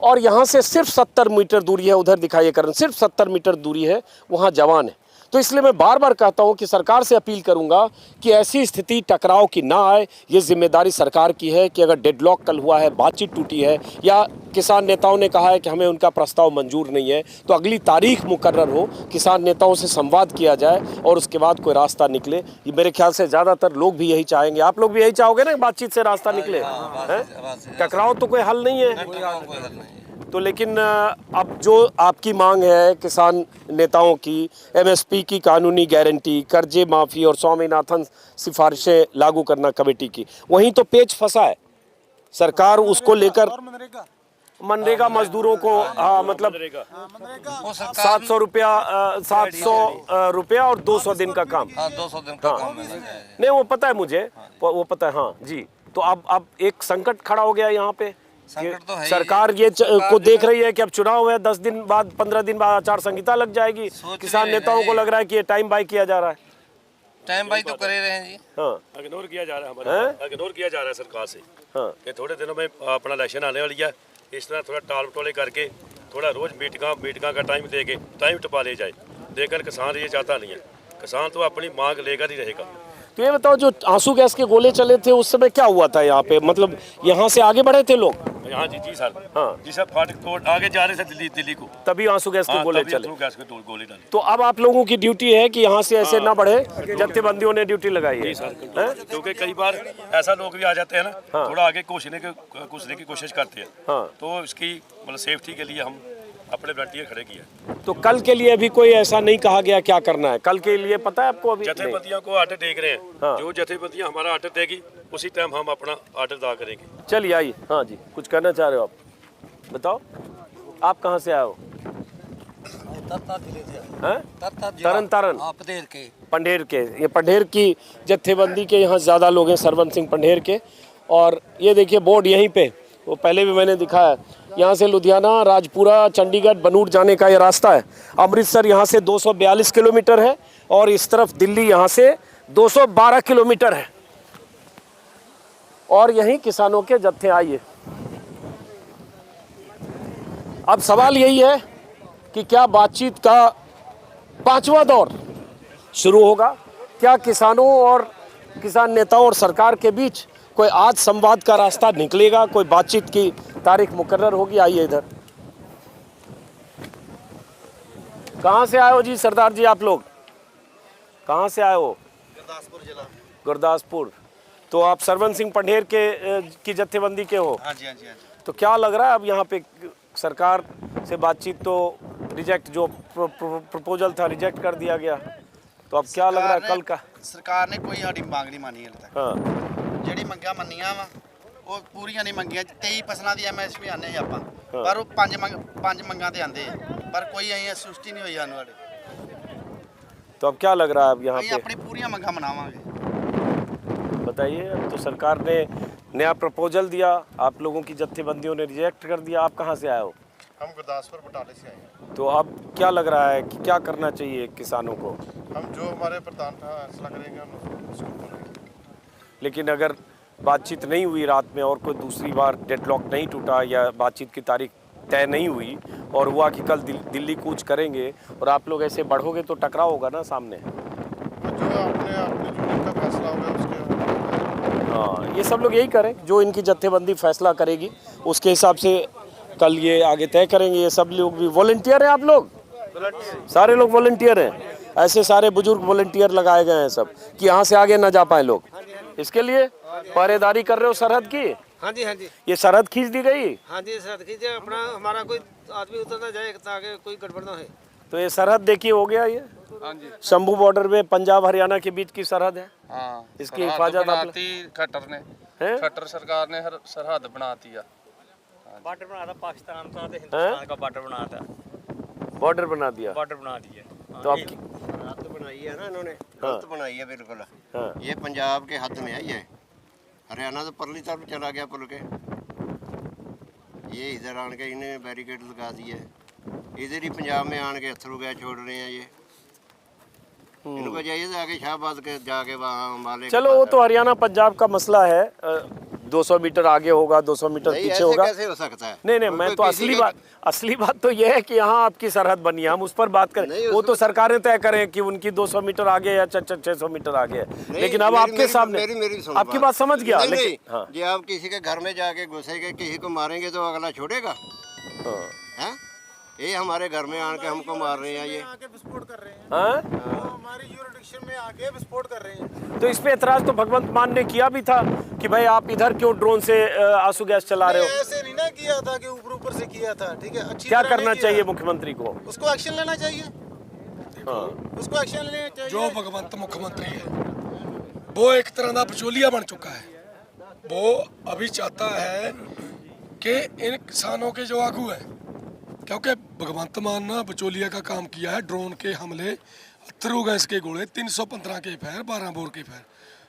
और यहाँ से सिर्फ 70 मीटर दूरी है, उधर दिखाइए करण, सिर्फ 70 मीटर दूरी है, वहाँ जवान है। तो इसलिए मैं बार बार कहता हूं कि सरकार से अपील करूंगा कि ऐसी स्थिति टकराव की ना आए। ये जिम्मेदारी सरकार की है कि अगर डेडलॉक कल हुआ है, बातचीत टूटी है या किसान नेताओं ने कहा है कि हमें उनका प्रस्ताव मंजूर नहीं है, तो अगली तारीख मुकर्रर हो, किसान नेताओं से संवाद किया जाए और उसके बाद कोई रास्ता निकले। ये मेरे ख्याल से ज़्यादातर लोग भी यही चाहेंगे। आप लोग भी यही चाहोगे ना, बातचीत से रास्ता निकले? टकराव तो कोई हल नहीं है। तो लेकिन अब जो आपकी मांग है किसान नेताओं की, एमएसपी की कानूनी गारंटी, कर्जे माफ़ी और स्वामीनाथन सिफारिशें लागू करना कमेटी की, वहीं तो पेच फंसा है। सरकार उसको लेकर मनरेगा मजदूरों को मतलब 700 रुपया और 200 दिन का काम। 200 दिन का काम नहीं, वो पता है मुझे, वो पता है। हाँ जी। तो अब एक संकट खड़ा हो गया यहाँ पे। तो है। सरकार ये को देख रही है कि अब चुनाव है, 10 दिन बाद 15 दिन बाद आचार संहिता लग जाएगी। किसान नेताओं को लग रहा है कि ये टाइम बाय किया जा रहा है। टाइम बाई तो करे रहे हैं जी। हाँ, इग्नोर किया जा रहा है, हमारे इग्नोर किया जा रहा है सरकार से। हाँ। कि थोड़े दिनों में अपना इलेक्शन आने वाली है, इस तरह थोड़ा टाल टोले करके थोड़ा रोज मीटिंगा का टाइम दे के टाइम टपा ले जाए, लेकिन किसान ये चाहता नहीं है। किसान तो अपनी मांग लेकर ही रहेगा। तो ये बताओ, जो आंसू गैस के गोले चले थे उस समय क्या हुआ था यहाँ पे? मतलब यहाँ से आगे बढ़े थे लोग? हाँ जी, जी सर। हाँ जी सर, फाटक तोड़ आगे जा रहे थे दिल्ली को, तभी आंसू गैस के गोले चले। गैस के गोले डाले। तो अब आप लोगों की ड्यूटी है कि यहाँ से ऐसे ना बढ़े, जत्थेबंदियों ने ड्यूटी लगाई है। क्योंकि कई बार ऐसा लोग भी आ जाते हैं ना, थोड़ा आगे घुसने की कोशिश करते हैं। हाँ। तो इसकी मतलब सेफ्टी के लिए हम अपने वॉलंटियर खड़े किए। तो कल के लिए अभी कोई ऐसा नहीं कहा गया क्या करना है? कल के लिए पता है आपको? अभी जथेबंदियों को आर्डर देख रहे हैं। हाँ। जो जथेबंदियां हमारा आर्डर देगी उसी टाइम हम अपना आर्डर अदा करेंगे। चलिए आइए। हाँ जी, कुछ कहना चाह रहे हो आप? बताओ, आप कहाँ से आए हो? तरन तारण पंढेर के। ये पंढेर की जत्थेबंदी के यहाँ ज़्यादा लोग हैं, सरवन सिंह पंढेर के। और ये देखिए बोर्ड यहीं पे, वो पहले भी मैंने दिखाया। यहाँ से लुधियाना, राजपुरा, चंडीगढ़, बनूर जाने का ये रास्ता है। अमृतसर यहाँ से 242 किलोमीटर है और इस तरफ दिल्ली यहाँ से 212 किलोमीटर है। और यहीं किसानों के जत्थे। आइए, अब सवाल यही है कि क्या बातचीत का 5वां दौर शुरू होगा? क्या किसानों और किसान नेताओं और सरकार के बीच कोई आज संवाद का रास्ता निकलेगा? कोई बातचीत की तारीख मुकर्रर होगी? आइए इधर। कहाँ से आए हो जी सरदार जी? आप लोग कहाँ से आए हो? गुरदासपुर जिला। गुरदासपुर। तो आप सरवन सिंह पंढेर के की जत्थेबंदी के हो? हाँ जी, हाँ जी, हाँ जी। तो क्या लग रहा है अब यहाँ पे सरकार से बातचीत तो रिजेक्ट, जो प्रपोजल था रिजेक्ट कर दिया गया, तो अब क्या लग रहा है कल का? सरकार ने कोई साडी मांग नहीं मानी हल तक। हाँ। ਜਿਹੜੀ ਮੰਗਾਂ ਮੰਨੀਆਂ ਵਾ ਉਹ ਪੂਰੀਆਂ ਨਹੀਂ ਮੰਗੀਆਂ। 23 ਫਸਲਾਂ ਦੀ ਐਮਐਸਪੀ ਆਨੇ ਆ ਆਪਾਂ, ਪਰ ਉਹ ਪੰਜ ਮੰਗਾਂ ਤੇ ਆਂਦੇ ਆ, ਪਰ ਕੋਈ ਅਸੀਂ ਸੁਸਤੀ ਨਹੀਂ ਹੋਈ ਸਾਨੂੰ ਸਾਡੇ। तो अब क्या लग रहा है अब यहाँ ਅਸੀਂ पे? ਆਪਣੀ ਪੂਰੀਆਂ ਮੰਗਾਂ ਮਨਾਵਾਂਗੇ। बताइए। अब तो सरकार ने नया प्रपोजल दिया, आप लोगों की जत्थेबंदियों ने रिजेक्ट कर दिया। आप कहाँ से आए हो? हम गुरदासपुर बटाले से आए हैं। तो अब क्या लग रहा है कि क्या करना चाहिए किसानों को? हम जो हमारे प्रधान फैसला करेंगे हम उसको करेंगे। लेकिन अगर बातचीत नहीं हुई रात में और कोई दूसरी बार डेडलॉक नहीं टूटा या बातचीत की तारीख तय नहीं हुई और हुआ कि कल दिल्ली कूच करेंगे और आप लोग ऐसे बढ़ोगे तो टकराव होगा ना सामने। जो अपने जो इनका फैसला होगा उसके हाँ, ये सब लोग यही करें, जो इनकी जत्थेबंदी फैसला करेगी उसके हिसाब से कल ये आगे तय करेंगे। ये सब लोग भी वॉलंटियर हैं। आप लोग सारे लोग वॉलंटियर हैं। ऐसे सारे बुजुर्ग वॉलंटियर लगाए गए हैं सब कि यहाँ से आगे ना जा पाए लोग। इसके लिए पहरेदारी कर रहे हो सरहद की? हाँ जी, हाँ जी। ये सरहद खींच दी गई? हाँ जी, सरहद खींचे अपना, हमारा कोई आदमी उतर ना जाए ताकि कोई गड़बड़ ना हो। तो ये सरहद देखिए हो गया ये। हाँ जी। शंभू बॉर्डर में पंजाब हरियाणा के बीच की सरहद है। हाँ, इसकी हिफाजत आप बनाती खट्टर ने, हैं? खट्टर सरकार ने सरहद बनाती है। बॉर्डर बना था पाकिस्तान का, तो हिंदुस्तान का बॉर्डर बना था। बॉर्डर बना दिया। बॉर्डर बना दिया। तो अब हद बनाई है ना इन्होंने, हाँ। गलत बनाई है बिल्कुल। हाँ। ये पंजाब के हद में है। ये हरियाणा तो परली तरफ चला गया पुल के। ये इधर आन के इन्हें बैरिकेड लगा दिए। इधर ही पंजाब में आन के अथरू गैस छोड़ रहे हैं ये। इनको चाहिए तो आगे शाहबाद के जाके वहाँ वाले। चलो वो तो हरियाणा पंजाब का मसला है। 200 मीटर आगे होगा, 200 मीटर नहीं, पीछे ऐसे होगा। कैसे हो सकता है? नहीं नहीं, कोई- मैं कोई तो किसी के- असली बात तो यह है कि यहाँ आपकी सरहद बनी है, हम उस पर बात करें। नहीं, वो तो उसमें- सरकारें तय करें कि उनकी 200 मीटर आगे या 600 मीटर आगे है, नहीं, लेकिन अब आपके सामने मेरी सुनो आपकी बात समझ गया। नहीं, लेकिन नहीं, हाँ, जी आप किसी के घर में जाके घुसेंगे, किसी को मारेंगे तो अगला छोड़ेगा? हाँ, हैं? ये हमारे घर में आके हमको मार रहे हैं, ये आके विस्फोट कर रहे हैं, हाँ? हमारी यूरिडिक्शन में आके विस्फोट कर रहे हैं। तो इस पे एतराज तो भगवंत मान ने किया भी था कि भाई आप इधर क्यों ड्रोन से आंसू गैस चला रहे हो। ऐसे नहीं ना किया था कि ऊपर से किया था, ठीक है। अच्छी क्या तरह करना नहीं किया। चाहिए मुख्यमंत्री को? उसको एक्शन लेना चाहिए, हाँ, उसको एक्शन लेना चाहिए। जो भगवंत मुख्यमंत्री है वो एक तरह का बचोलिया बन चुका है। वो अभी चाहता है कि इन किसानों के जो आगू है, क्योंकि भगवंत मान ने बचोलिया का काम किया है। ड्रोन के हमले, अथरू गैस के गोले, 315 के फायर, 12 बोर के फायर,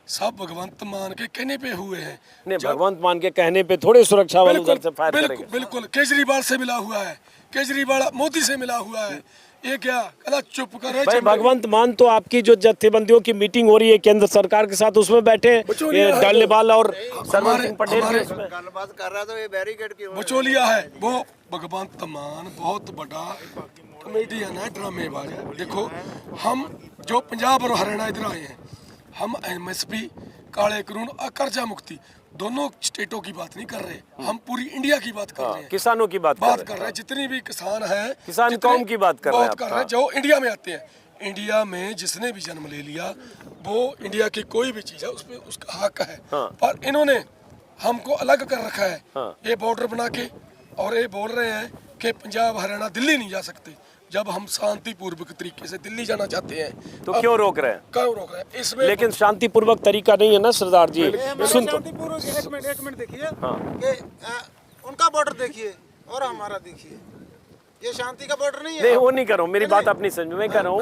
सब भगवंत मान के कहने पे हुए हैं। नहीं, भगवंत मान के कहने पे थोड़े सुरक्षा बल उधर से फायर करेंगे। बिल्कुल केजरीवाल से मिला हुआ है, केजरीवाल मोदी से मिला हुआ है। ये क्या अला चुप करो। भाई भगवंत मान तो आपकी जो जत्थेबंदियों की मीटिंग हो रही है केंद्र सरकार के साथ, उसमें बैठे डल्लेवाल और सरवन सिंह पटेल के उसमें गलबात कर रहा तो ये बैरिकेड क्यों? बचोलिया है वो। भगवंत मान बहुत बड़ा कॉमेडियन है, ड्रामेबाज है। देखो हम जो पंजाब और हरियाणा इधर आए हैं, हम MSP, काले कानून और कर्जा मुक्ति दोनों स्टेटों की बात नहीं कर रहे, हम पूरी इंडिया की बात कर रहे हैं। किसानों की बात कर रहे हैं। जितनी भी किसान हैं, किसान जितने- कौम की बात कर रहे हैं बहुत आप। कर रहे हैं जो इंडिया में आते हैं। इंडिया में जिसने भी जन्म ले लिया वो इंडिया की कोई भी चीज है उसमें उसका हक है। पर इन्होंने हमको अलग कर रखा है। ये बॉर्डर बना के और ये बोल रहे हैं कि पंजाब हरियाणा दिल्ली नहीं जा सकते, जब हम शांतिपूर्वक तरीके से दिल्ली जाना चाहते हैं। तो क्यों रोक रहे हैं? क्यों रोक रहे हैं इसमें? लेकिन शांतिपूर्वक तरीका नहीं है ना सरदार जी। सुन तो एक मिनट देखिए कि उनका बॉर्डर देखिए और हमारा देखिए, ये शांति का बॉर्डर नहीं है। नहीं, वो नहीं कर रहा हूँ, मेरी बात अपनी समझ में कर रहा हूँ।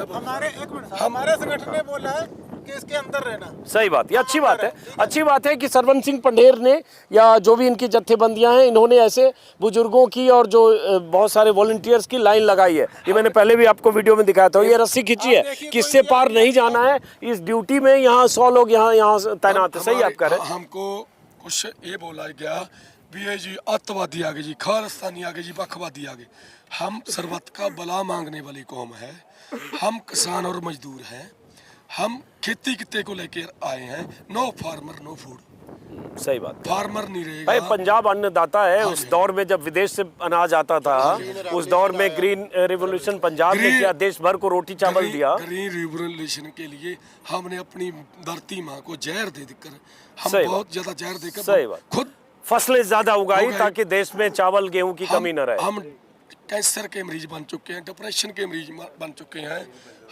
हमारे संगठन ने बोला है कि इसके अंदर रहना। सही बात, ये अच्छी बात है। अच्छी बात है कि सरवन सिंह पंडेर ने या जो भी इनकी जत्थेबंदियां हैं, इन्होंने ऐसे बुजुर्गों की और जो बहुत सारे वॉलंटियर्स की लाइन लगाई है। ये मैंने पहले भी आपको वीडियो में दिखाया था। ये रस्सी खींची है, किससे पार नहीं जाना है। इस ड्यूटी में यहाँ 100 लोग यहाँ तैनात है। सही आप कह रहे हैं। हमको कुछ ये बोला गया भी है जी, अतवादी आगे जी, खालिस्तानी आगे जी, बखवादी आगे। हम सरबत का भला मांगने वाली कौम है। हम किसान और मजदूर हैं। हम खेती कित्ते को लेकर आए हैं। No farmer no food. सही बात। फार्मर नहीं रहेगा। भाई पंजाब अन्नदाता है। उस दौर में जब विदेश से अनाज आता था, उस दौर में ग्रीन रिवोल्यूशन पंजाब ने किया, देश भर को रोटी चावल दिया। ग्रीन रिवोल्यूशन के लिए हमने अपनी धरती माँ को जहर दे देकर, हम सही बहुत ज्यादा जहर देकर सही बात। खुद फसलें ज्यादा उगाई ताकि देश में चावल गेहूं की कमी न रहे। हम कैंसर के मरीज बन चुके हैं, डिप्रेशन के मरीज बन चुके हैं।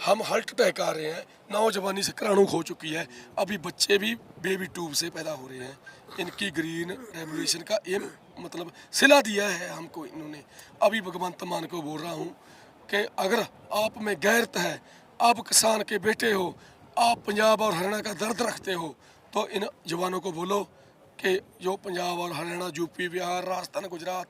हम हार्ट अटैक आ रहे हैं। नौजवानी से कराणु हो चुकी है। अभी बच्चे भी बेबी ट्यूब से पैदा हो रहे हैं। इनकी ग्रीन रेवोल्यूशन का ये मतलब सिला दिया है हमको इन्होंने। अभी भगवंत मान को बोल रहा हूँ कि अगर आप में गैरत है, आप किसान के बेटे हो, आप पंजाब और हरियाणा का दर्द रखते हो, तो इन जवानों को बोलो कि जो पंजाब और हरियाणा, यूपी, बिहार, राजस्थान, गुजरात,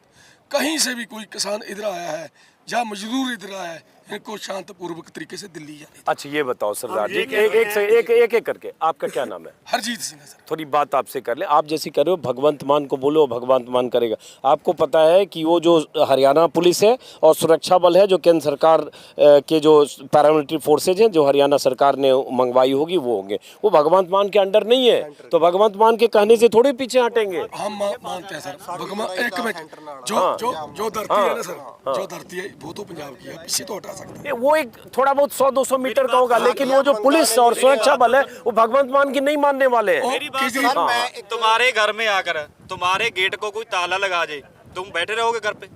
कहीं से भी कोई किसान इधर आया है या मजदूर इधर आया है, इनको शांतिपूर्वक तरीके से दिल्ली जाने। अच्छा ये बताओ सरदार जी, एक करके, आपका क्या नाम है? हरजीत सिंह है सर। थोड़ी बात आपसे कर ले। आप जैसी कर रहे हो, भगवंत मान को बोलो, भगवंत मान करेगा। आपको पता है कि वो जो हरियाणा पुलिस है और सुरक्षा बल है, जो केंद्र सरकार के जो पैरामिलिट्री फोर्सेज हैं, जो हरियाणा सरकार ने मंगवाई होगी, वो होंगे, वो भगवंत मान के अंडर नहीं है। तो भगवंत मान के कहने से थोड़े पीछे हटेंगे। हम मानते हैं सर। भगवान एक मिनट, जो धरती है ना सर, जो धरती है वो तो पंजाब की है, पीछे तो हटा सकते हैं। वो एक थोड़ा बहुत 100-200 मीटर का होगा, लेकिन वो जो पुलिस और सुरक्षा बल है, वो भगवंत मान की नहीं मानने वाले हैं। मेरी बात सुनो, मैं तुम्हारे घर में आकर तुम्हारे गेट को कोई ताला लगा दे, तुम बैठे रहोगे घर पे?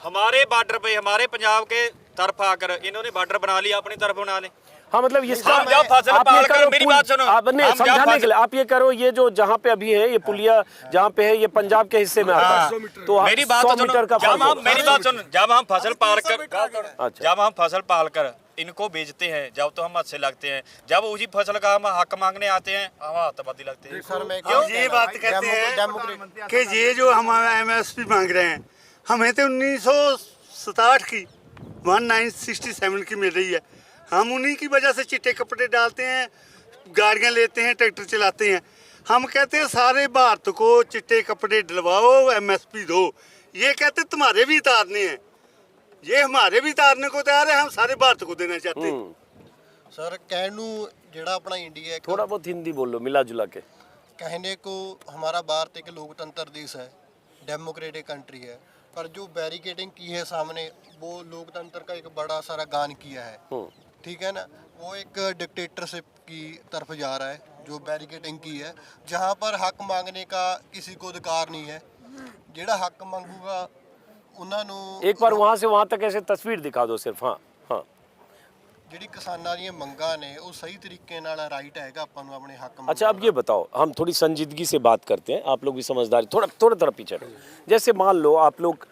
हमारे बॉर्डर पे, हमारे पंजाब के तरफ आकर इन्होंने बॉर्डर बना लिया, अपनी तरफ बना ले। हाँ मतलब ये हम जब फसल पाल कर, मेरी बात सुनो, आपने हम जब समझाने के लिए आप ये करो, ये जो जहाँ पे अभी है ये पुलिया जहाँ पे है, ये पंजाब के हिस्से में आता है। तो मेरी बात 100 सुनो, मीटर का फर्क होगा। मेरी बात सुनो, जब हम फसल पाल कर, अच्छा। जब हम फसल पाल कर इनको बेचते हैं, जब तो हम अच्छे लगते हैं, जब उसी फसल का हम हक मांगने आते हैं, हम आतंकवादी लगते हैं। क्यों ये बात कहते हैं कि ये जो हम MSP मांग रहे हैं, हमें तो 1967 की 1967 की मिल रही है। हम उन्हीं की वजह से चिट्टे कपड़े डालते हैं, गाड़ियां लेते हैं, ट्रैक्टर चलाते हैं। हम कहते हैं सारे भारत को चिट्टे कपड़े डलवाओ, MSP दो। ये कहते तुम्हारे भी उतारने हैं, ये हमारे भी उतारने को तैयार है, हम सारे भारत को देना चाहते हैं। सर कहने ਨੂੰ ਜਿਹੜਾ ਆਪਣਾ इंडिया एक थोड़ा बहुत हिंदी बोल लो मिला जुला के। कहने को हमारा भारत एक लोकतंत्र देश है, डेमोक्रेटिक कंट्री है, पर जो बैरिकेडिंग की है सामने वो लोकतंत्र का एक बड़ा सारा गान किया है, ठीक है ना। वो एक डिक्टेटरशिप की तरफ जा रहा है जो बैरिकेडिंग की है, जहाँ पर हक मांगने का किसी को अधिकार नहीं है। ਜਿਹੜਾ हक ਮੰਗੂਗਾ ਉਹਨਾਂ ਨੂੰ एक बार वहां से वहां तक ऐसे तस्वीर दिखा दो सिर्फ। हाँ हाँ, ਜਿਹੜੀ ਕਿਸਾਨਾਂ ਦੀਆਂ ਮੰਗਾਂ ਨੇ ਉਹ ਸਹੀ ਤਰੀਕੇ ਨਾਲ ਰਾਈਟ ਹੈਗਾ ਆਪਾਂ ਨੂੰ ਆਪਣੇ हक अच्छा अब ये बताओ, हम थोड़ी संजीदगी से बात करते हैं, आप लोग भी समझदारी, थोड़ा पीछे रहो। जैसे मान लो आप लोग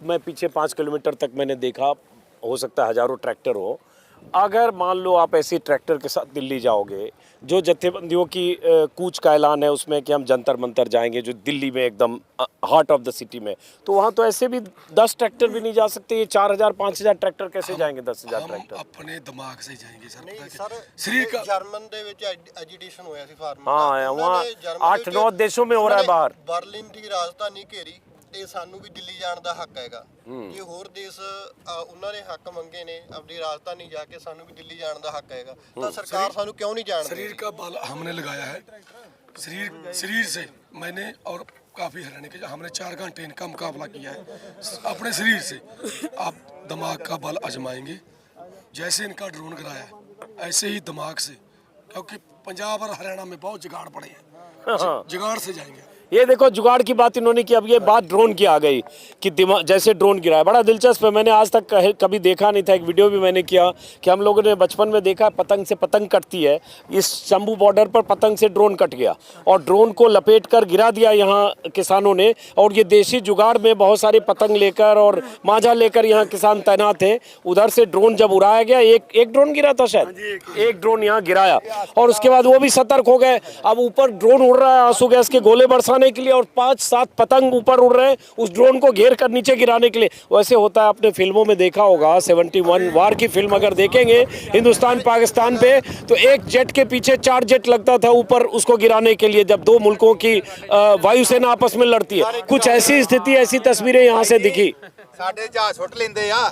मैं पीछे 5 किलोमीटर तक मैंने देखा, हो सकता है हजारों ट्रैक्टर हो। अगर मान लो आप ऐसे ट्रैक्टर के साथ दिल्ली जाओगे, जो जत्थेबंदियों की कूच का ऐलान है उसमें कि हम जंतर मंतर जाएंगे, जो दिल्ली में एकदम हार्ट ऑफ द सिटी में, तो वहाँ तो ऐसे भी 10 ट्रैक्टर भी नहीं जा सकते। ये 4000 5000 ट्रैक्टर कैसे जाएंगे? 10,000 ट्रैक्टर अपने दिमाग से जाएंगे सर। ਨਹੀਂ ਸਰ शरीर का ਜਰਮਨ ਦੇ ਵਿੱਚ ਐਜੀਟੇਸ਼ਨ ਹੋਇਆ ਸੀ ਫਾਰਮਰ हाँ, वहाँ 8-9 देशों में हो रहा है बाहर। ਬਰਲਿਨ ਦੀ ਰਾਜਧਾਨੀ ਘੇਰੀ ਤੇ ਸਾਨੂੰ ਵੀ ਦਿੱਲੀ ਜਾਣ ਦਾ ਹੱਕ ਹੈਗਾ। ਜੇ ਹੋਰ ਦੇਸ਼ ਉਹਨਾਂ ਨੇ ਹੱਕ ਮੰਗੇ ਨੇ ਆਪਣੀ ਰਾਜਧਾਨੀ ਜਾ ਕੇ, ਸਾਨੂੰ ਵੀ ਦਿੱਲੀ ਜਾਣ ਦਾ ਹੱਕ ਹੈਗਾ, ਤਾਂ ਸਰਕਾਰ ਸਾਨੂੰ क्यों नहीं जाने शरीर का बल हमने लगाया है। शरीर से मैंने और काफ़ी हरियाणा के हमने 4 घंटे इनका मुकाबला किया है अपने शरीर से। आप दिमाग का बल आजमाएंगे, जैसे इनका ड्रोन गिराया ऐसे ही दिमाग से, क्योंकि पंजाब और हरियाणा में बहुत जुगाड़ पड़े हैं, जुगाड़ से जाएंगे। ये देखो जुगाड़ की बात इन्होंने की, अब ये बात ड्रोन की आ गई कि दिमाग जैसे ड्रोन गिरा है। बड़ा दिलचस्प है, मैंने आज तक कभी देखा नहीं था। एक वीडियो भी मैंने किया कि हम लोगों ने बचपन में देखा पतंग से पतंग कटती है, इस शंभू बॉर्डर पर पतंग से ड्रोन कट गया और ड्रोन को लपेट कर गिरा दिया यहाँ किसानों ने। और ये देसी जुगाड़ में बहुत सारे पतंग लेकर और मांझा लेकर यहाँ किसान तैनात थे। उधर से ड्रोन जब उड़ाया गया, एक ड्रोन गिरा था शायद, एक ड्रोन यहाँ गिराया और उसके बाद वो भी सतर्क हो गए। अब ऊपर ड्रोन उड़ रहा है आंसू गैस के गोले बरसाने के लिए और 5-7 पतंग ऊपर उड़ रहे हैं उस ड्रोन को घेर कर नीचे गिराने के लिए। वैसे होता है, आपने फिल्मों में देखा होगा, 71 वार की फिल्म अगर देखेंगे हिंदुस्तान पाकिस्तान पे, तो एक जेट के पीछे 4 जेट लगता था ऊपर उसको गिराने के लिए, जब 2 मुल्कों की वायुसेना आपस में लड़ती है। कुछ ऐसी स्थिति, ऐसी तस्वीरें यहाँ से दिखी। ਸਾਡੇ ਜਹਾਜ਼ ਸੁੱਟ ਲੈਂਦੇ ਆ,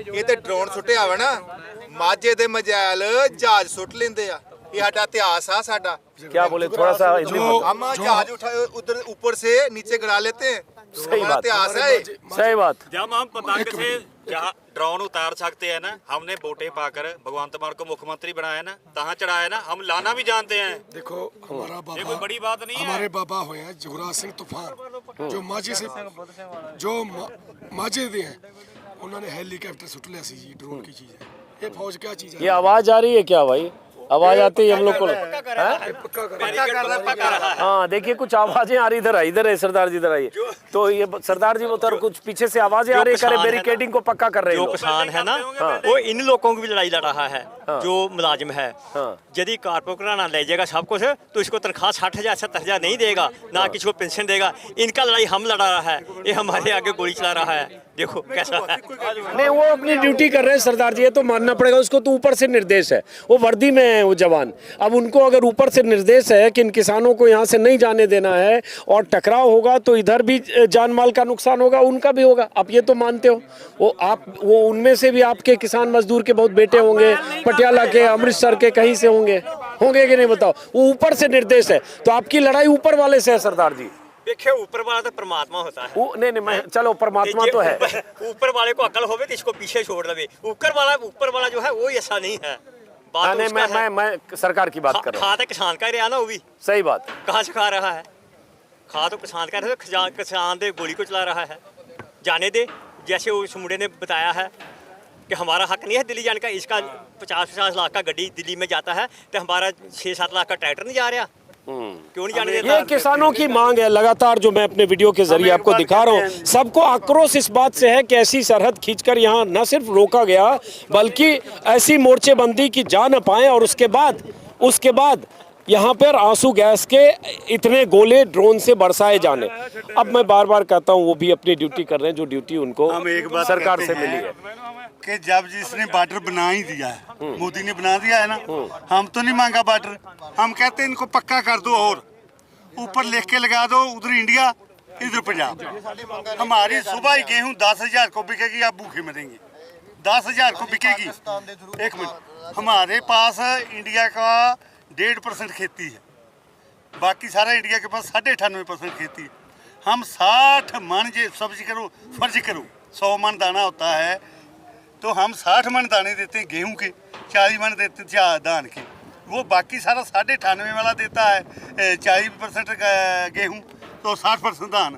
ਇਹ ਤੇ ਡਰੋਨ ਸੁੱਟਿਆ ਹੋਵੇ ਨਾ, ਮਾਝੇ ਦੇ ਮਜੈਲ ਜਹਾਜ਼ ਸੁੱਟ ਲੈਂਦੇ ਆ। ये साडा इतिहास है साडा। क्या बोले, थोड़ा सा हम जहाज उठाए उधर ऊपर से नीचे गिरा लेते हैं। सही बात, इतिहास है, सही बात। जब हम पतंग से जहाँ ड्रोन उतार सकते हैं ना, हमने वोटें पाकर भगवंत मान को मुख्यमंत्री बनाया ना, तहाँ चढ़ाया ना, हम लाना भी जानते हैं। देखो हमारा बाबा, ये कोई बड़ी बात नहीं है। हमारे बाबा हुए हैं जुगराज सिंह तूफान, जो माझे से जो माझे दे हैं, उन्होंने हेलीकॉप्टर सुट लिया सी जी। ड्रोन की चीज़ है ये, फौज क्या चीज़ है? ये आवाज आ रही है क्या भाई? आवाज आती है हम लोग को। हाँ देखिए कुछ आवाजें आ रही, इधर है सरदार जी, इधर आइए। तो ये सरदार जी उधर कुछ पीछे से आवाजें आ रही, करे बैरिकेडिंग को पक्का कर रहे हैं। जो किसान है ना, वो इन लोगों की भी लड़ाई लड़ रहा है। जो मुलाजिम है, यदि कारपोरेट ना ले जाएगा सब कुछ, तो इसको तनख्वाह 60,000 70,000 नहीं देगा, ना किसी को पेंशन देगा। इनका लड़ाई हम लड़ा रहा है, ये हमारे आगे गोली चला रहा है। देखो कैसा है। नहीं वो अपनी ड्यूटी कर रहे हैं सरदार जी, ये तो मानना पड़ेगा उसको। तो ऊपर से निर्देश है, वो वर्दी में है वो जवान। अब उनको अगर ऊपर से निर्देश है कि इन किसानों को यहाँ से नहीं जाने देना है और टकराव होगा तो इधर भी जान माल का नुकसान होगा, उनका भी होगा। आप ये तो मानते हो। वो उनमें से भी आपके किसान मजदूर के बहुत बेटे होंगे, पटियाला के, अमृतसर के, कहीं से होंगे कि नहीं बताओ। वो ऊपर से निर्देश है, तो आपकी लड़ाई ऊपर वाले से है सरदार जी। देखिए ऊपर वाला तो परमात्मा होता है। नहीं मैं चलो परमात्मा तो है, ऊपर वाले को अकल होवे तो इसको पीछे छोड़ दे। ऊपर वाला जो है वो ऐसा नहीं है। मैं सरकार की बात कर रहा हूँ। खा तो किसान का ही रहा ना, वो भी सही बात। कहाँ से खा रहा है? खा तो किसान का रहा, किसान दे गोली को चला रहा है। जाने दे, जैसे उस मुंडे ने बताया है कि हमारा हक नहीं है दिल्ली जाने का। इसका 50-50 लाख का गड्डी दिल्ली में जाता है, तो हमारा 6-7 लाख का ट्रैक्टर नहीं जा रहा। क्यों नहीं जाने देता? ये किसानों की मांग है लगातार, जो मैं अपने वीडियो के जरिए आपको दिखा रहा हूँ। सबको आक्रोश इस बात से है कि ऐसी सरहद खींचकर यहाँ न सिर्फ रोका गया, बल्कि ऐसी मोर्चेबंदी की जा न पाए और उसके बाद यहाँ पर आंसू गैस के इतने गोले ड्रोन से बरसाए जाने। अब मैं बार बार कहता हूँ, वो भी अपनी ड्यूटी कर रहे हैं, जो ड्यूटी उनको सरकार से मिली है। कि जब जिसने बॉर्डर बना ही दिया है, मोदी ने बना दिया है ना, हम तो नहीं मांगा बॉर्डर। हम कहते हैं इनको पक्का कर दो ऊपर लिख के लगा दो, उधर इंडिया इधर पंजाब। हमारी सुबह ही गेहूं 10,000 को बिकेगी, आप भूखे मरेंगे। 10,000 को बिकेगी। एक मिनट, हमारे पास इंडिया का 1.5% खेती है, बाकी सारा इंडिया के पास 98.5% खेती है। हम 60 मन, जे सब्जी करो फर्ज करो 100 मन दाना होता है, तो हम 60 मन दाने देते हैं गेहूं के, 40 मन देते हैं धान के। वो बाकी सारा 98.5 वाला देता है 40% गेहूं, तो 60% धान।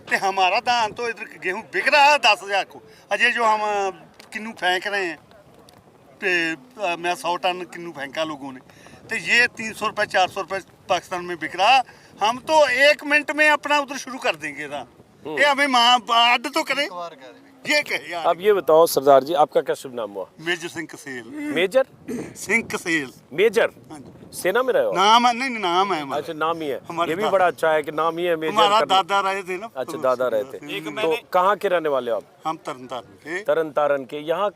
तो हमारा धान तो इधर गेहूं बिक रहा है 10,000 को। अजय जो हम किन्नू फेंक रहे हैं, पे मैं 100 टन किन्नू फेंका लोगों ने, तो ये 300 रुपये 400 रुपये पाकिस्तान में बिक रहा। हम तो 1 मिनट में अपना उधर शुरू कर देंगे ना, ये हमें अड्ड तो करें, ये कहे यार। अब ये बताओ सरदार जी, आपका क्या शुभ नाम हुआ? Major Singh Kasel. Major Singh Kasel. Major सेना में रहे हो? नाम नहीं, नाम है हमारा। अच्छा, नाम ही है। ये भी बड़ा अच्छा है कि नाम ही है मेजर। हमारा दादा रहे थे ना। अच्छा, दादा रहे थे। तो कहाँ के रहने वाले हो आप? हम तरन के। तरन तारन के। यहाँ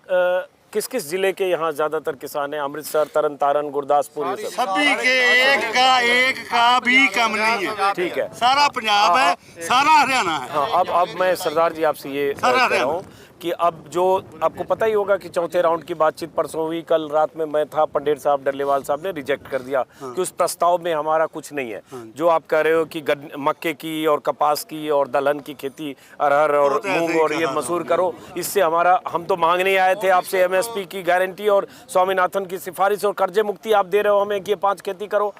किस किस जिले के यहाँ ज्यादातर किसान हैं? अमृतसर, तरन तारन, गुरदासपुर, ये सब? सभी के एक का भी कम नहीं है। ठीक है, सारा पंजाब है, सारा हरियाणा है। हाँ, अब मैं सरदार जी आपसे ये कह रहा हूँ कि अब जो आपको पता ही होगा कि चौथे राउंड की बातचीत परसों हुई, कल रात में मैं था, पंडेर साहब डरलेवाल साहब ने रिजेक्ट कर दिया कि उस प्रस्ताव में हमारा कुछ नहीं है। जो आप कह रहे हो कि मक्के की और कपास की और दलहन की खेती, अरहर और मूंग और ये मसूर करो, इससे हमारा, हम तो मांगने आए थे आपसे एमएसपी की गारंटी और स्वामीनाथन की सिफारिश और कर्जे मुक्ति आप दे रहे हो हमें कि 5 खेती करो,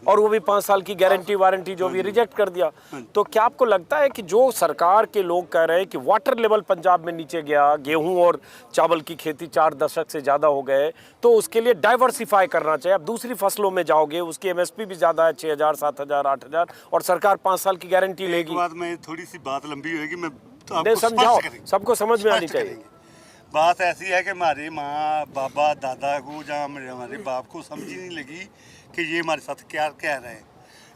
और वो भी 5 साल की गारंटी वारंटी जो भी रिजेक्ट कर दिया। तो क्या आपको लगता है कि जो सरकार के लोग कह रहे हैं कि वाटर लेवल पंजाब में नीचे, गेहूं और चावल की खेती 4 दशक से ज्यादा हो गए, तो उसके लिए डाइवर्सिफाई करना चाहिए? आप दूसरी फसलों में जाओगे, उसकी एमएसपी भी ज्यादा है, 6,000, 7,000, 8,000, और सरकार 5 साल की गारंटी लेगी। बात में थोड़ी सी बात लंबी होगी, मैं तो आपको समझाओ, सबको समझ में आनी चाहिए। बात ऐसी है कि हमारे माँ बाबा दादा को या हमारे बाप को समझ ही नहीं लगी कि ये हमारे साथ क्या कह रहे हैं।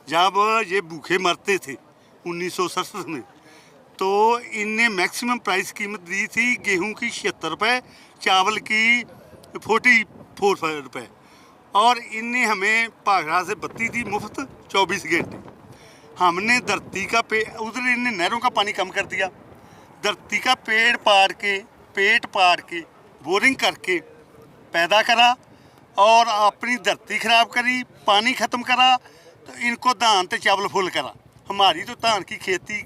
जब ये भूखे मरते थे 1967 में, तो इनने मैक्सिमम प्राइस कीमत दी थी गेहूं की 76 रुपये, चावल की 44 रुपये, और इनने हमें भाखड़ा से बत्ती दी मुफ्त 24 घंटे। हमने धरती का उधर इनने नहरों का पानी कम कर दिया, धरती का पेट पाड़ के बोरिंग करके पैदा करा और अपनी धरती खराब करी, पानी ख़त्म करा, तो इनको धान तो चावल फुल करा। हमारी तो धान की खेती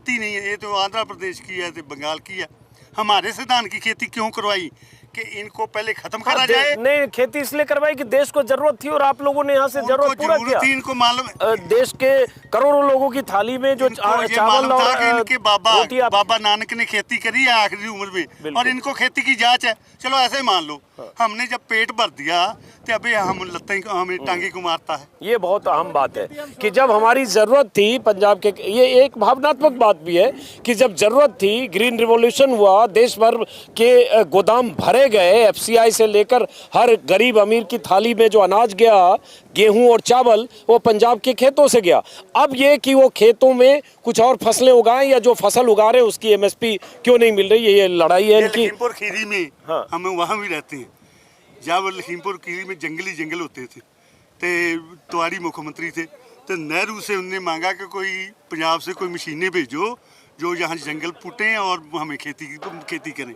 नहीं है, ये तो आंध्र प्रदेश की है, तो बंगाल की है। हमारे से धान की खेती क्यों करवाई कि इनको पहले खत्म करा जाए? नहीं, खेती इसलिए करवाई कि देश को जरूरत थी और आप लोगों ने यहाँ से जरूरत पूरा किया। इनको मालूम, देश के करोड़ों लोगों की थाली में जो चावल और इनके बाबा नानक ने खेती करी है आखिरी उम्र में, और इनको खेती की जांच है। चलो ऐसे मान लो, हमने जब पेट भर दिया तो अभी हमें टांगे को मारता है। ये बहुत अहम बात है कि जब हमारी जरूरत थी पंजाब के, ये एक भावनात्मक बात भी है कि जब जरूरत थी, ग्रीन रिवॉल्यूशन हुआ, देश भर के गोदाम भरे गए, एफसीआई से लेकर हर गरीब अमीर की थाली में जो अनाज गया, गेहूं और चावल, वो पंजाब के खेतों से गया। अब ये कि वो खेतों में कुछ और फसलें उगाएं या जो फसल उगा रहे हैं उसकी एमएसपी क्यों नहीं मिल रही है, ये लड़ाई है इनकी। लखीमपुर खीरी में, हाँ, हम वहाँ भी रहते हैं। जब लखीमपुर खीरी में जंगल होते थे, तो तिवारी मुख्यमंत्री थे, तो नेहरू से उनने मांगा कि कोई पंजाब से कोई मशीनें भेजो जो यहाँ जंगल पुटें और हमें खेती करें।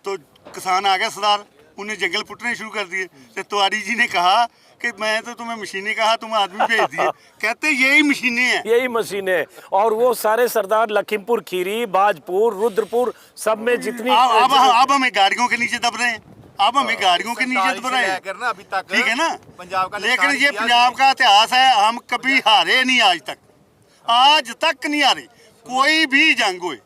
तो किसान आ गया सरदार, उन्हें जंगल पुटने शुरू कर दिए। तो तिवारी जी ने कहा कि मैं तो तुम्हें मशीनें कहा, तुम आदमी भेज दिए। कहते यही मशीनें हैं, यही मशीनें। और वो सारे सरदार लखीमपुर खीरी, बाजपुर, रुद्रपुर, सब में जितनी अब हमें गाड़ियों के नीचे दब रहे हैं, अब हमें गाड़ियों के नीचे दब रहे हैं, ठीक है ना। लेकिन ये पंजाब का इतिहास है, हम कभी हारे नहीं, आज तक नहीं हारे कोई भी जंग हुए।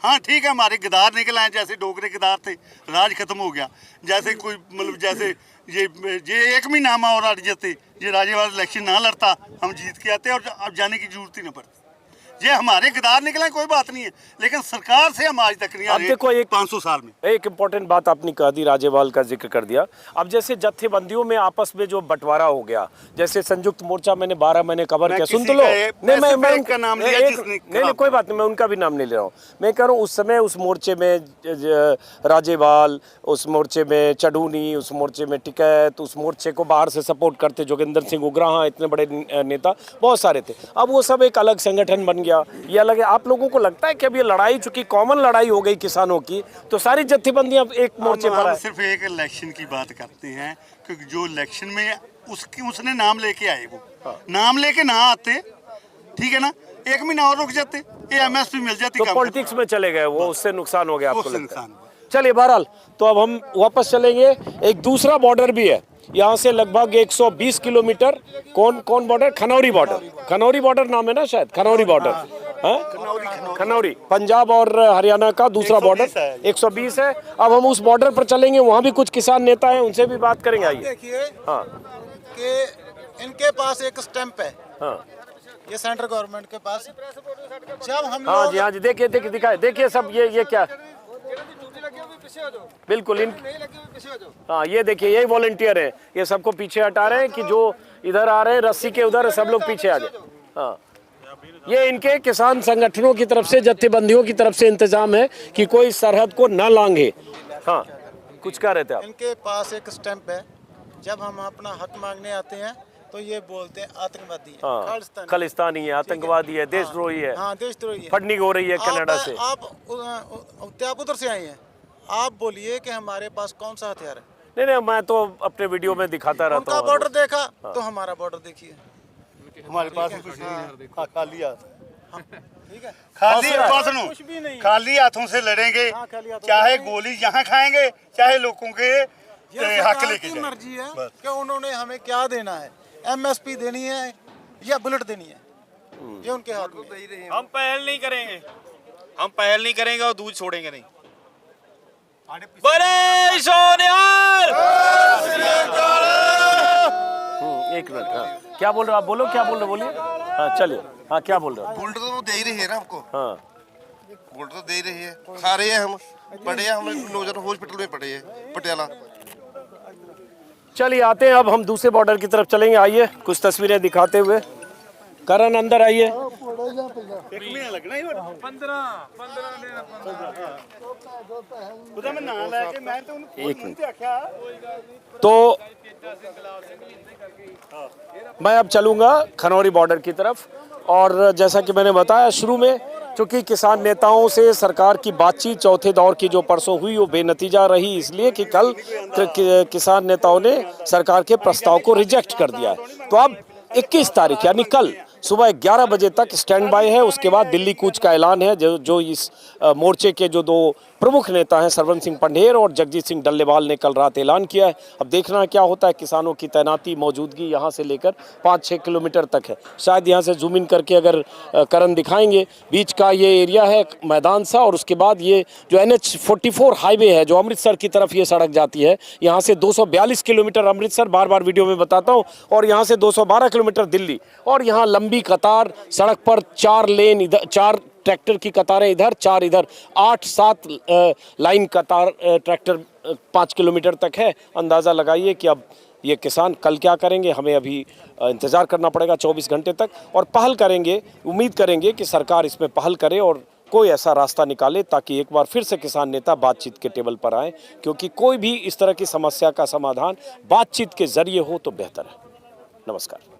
हाँ ठीक है, हमारे गदार निकल आए, जैसे डोगरे गदार थे, राज खत्म हो गया। जैसे कोई मतलब जैसे ये 1 महीना हम और अड़ जाते, ये राजे वाला इलेक्शन ना लड़ता, हम जीत के आते और अब जाने की जरूरत ही ना पड़ती। ये हमारे गद्दार निकले कोई बात नहीं है, लेकिन सरकार से हम आज तक नहीं आ अब रहे। देखो एक 500 साल में एक इम्पोर्टेंट बात आपने कह दी, राज्यपाल का जिक्र कर दिया। अब जैसे जत्थेबंदियों में आपस में जो बंटवारा हो गया, जैसे संयुक्त मोर्चा मैंने 12 महीने कवर किया, सुन तो लो, नहीं मैं उनका नाम लिया जिसने नहीं कोई बात नहीं, मैं उनका भी नाम नहीं ले रहा हूँ। मैं कह रहा हूँ उस समय उस मोर्चे में राज्यपाल, उस मोर्चे में चढ़ूनी, उस मोर्चे में टिकैत, उस मोर्चे को बाहर से सपोर्ट करते जोगिंदर सिंह उग्राहा, इतने बड़े नेता बहुत सारे थे। अब वो सब एक अलग संगठन बन गया, ये अलग है। आप लोगों को लगता है कि अब ये लड़ाई, चूंकि कॉमन लड़ाई हो गई किसानों की, तो सारी जत्थेबंदियां एक मोर्चे पर हम सिर्फ एक इलेक्शन की बात करते हैं, क्योंकि जो इलेक्शन में उसने नाम लेके आए, वो नाम लेके ना आते, ठीक है ना, 1 महीना और रुक जाते, ये एमएसपी मिल जाती। तो पॉलिटिक्स में चले गए वो, उससे नुकसान हो गया आपको लगता है? चलिए बहरहाल, तो अब हम वापस चलेंगे। एक दूसरा बॉर्डर भी है यहाँ से लगभग 120 किलोमीटर। कौन border? Khanauri border. Khanauri border नाम है ना शायद, खनौरी बॉर्डर, हाँ खनौरी, पंजाब और हरियाणा का दूसरा बॉर्डर 120 है। अब हम उस बॉर्डर पर चलेंगे, वहाँ भी कुछ किसान नेता हैं, उनसे भी बात करेंगे। आइए। देखिए हाँ कि इनके पास एक स्टैंप है, हाँ ये सेंट्रल गवर्नमेंट के पास। जब हम हाँ जी हाँ जी, देखिए देखिए दिखाए, देखिए सब ये क्या, बिल्कुल इन, हाँ ये देखिए यही वॉलंटियर है, ये सबको पीछे हटा रहे हैं कि जो इधर आ रहे हैं रस्सी के उधर, सब लोग पीछे आ जाए। हाँ ये इनके किसान संगठनों की तरफ से, जत्थेबंदियों की तरफ से इंतजाम है कि कोई सरहद को न लांघे। हाँ कुछ कह रहे थे आप? इनके पास एक स्टैंप है, जब हम अपना हक मांगने आते हैं तो ये बोलते हैं आतंकवादी है, हाँ, खालिस्तानी है, आतंकवादी है, देशद्रोही है, हाँ देशद्रोही है, फंडिंग हो रही है कनाडा से। आप उधर से आए हैं, आप बोलिए कि हमारे पास कौन सा हथियार है? नहीं मैं तो अपने वीडियो में दिखाता रहता हूँ। उनका बॉर्डर देखा तो हमारा बॉर्डर देखिए, हमारे पास कुछ नहीं है, खाली हाथ, ठीक है, खाली हाथों से लड़ेंगे, चाहे गोली यहाँ खाएंगे, चाहे लोगों के हक लेके जाएंगे। मर्जी है कि उन्होंने हमें क्या देना है, एमएसपी देनी है या बुलेट देनी है, ये उनके हाथ में। हम पहल नहीं करेंगे, हम पहल नहीं करेंगे और दूध छोड़ेंगे नहीं। बड़े सोनियाल, एक मिनट, हाँ क्या बोल रहे हो आप? बोलो क्या बोल रहे हो, बोलिए। हाँ चलिए, हाँ क्या बोल रहे हो? बुलेट तो दे ही रही है ना हमको, हाँ बुलेट तो दे ही रही है, खा रहे हैं, हम पढ़े हैं, हम नौजवान हॉस्पिटल में पढ़े हैं पटियाला। चलिए आते हैं, अब हम दूसरे बॉर्डर की तरफ चलेंगे। आइए कुछ तस्वीरें दिखाते हुए। करण अंदर आइए। 1 महीना लगना ही, 15 तो मैं अब चलूंगा खनौरी बॉर्डर की तरफ, और जैसा कि मैंने बताया शुरू में, चूंकि किसान नेताओं से सरकार की बातचीत चौथे दौर की जो परसों हुई वो बेनतीजा रही, इसलिए कि कल किसान नेताओं ने सरकार के प्रस्ताव को रिजेक्ट कर दिया है। तो अब 21 तारीख यानी कल सुबह 11 बजे तक स्टैंड बाय है। उसके बाद दिल्ली कूच का ऐलान है। जो इस मोर्चे के जो 2 प्रमुख नेता हैं, सरवन सिंह पंढेर और जगजीत सिंह डल्लेवाल ने कल रात ऐलान किया है। अब देखना क्या होता है। किसानों की तैनाती, मौजूदगी यहाँ से लेकर 5-6 किलोमीटर तक है। शायद यहाँ से जूम इन करके अगर करण दिखाएंगे, बीच का ये एरिया है मैदान सा, और उसके बाद ये जो NH-44 हाईवे है जो अमृतसर की तरफ ये सड़क जाती है, यहाँ से 242 किलोमीटर अमृतसर, बार बार वीडियो में बताता हूँ, और यहाँ से 212 किलोमीटर दिल्ली। और यहाँ लंबी कतार सड़क पर 4 लेन, इधर 4 ट्रैक्टर की कतारें इधर, 4 इधर, 8-7 लाइन कतार ट्रैक्टर 5 किलोमीटर तक है। अंदाज़ा लगाइए कि अब ये किसान कल क्या करेंगे। हमें अभी इंतज़ार करना पड़ेगा 24 घंटे तक, और पहल करेंगे, उम्मीद करेंगे कि सरकार इसमें पहल करे और कोई ऐसा रास्ता निकाले ताकि एक बार फिर से किसान नेता बातचीत के टेबल पर आए, क्योंकि कोई भी इस तरह की समस्या का समाधान बातचीत के जरिए हो तो बेहतर है। नमस्कार।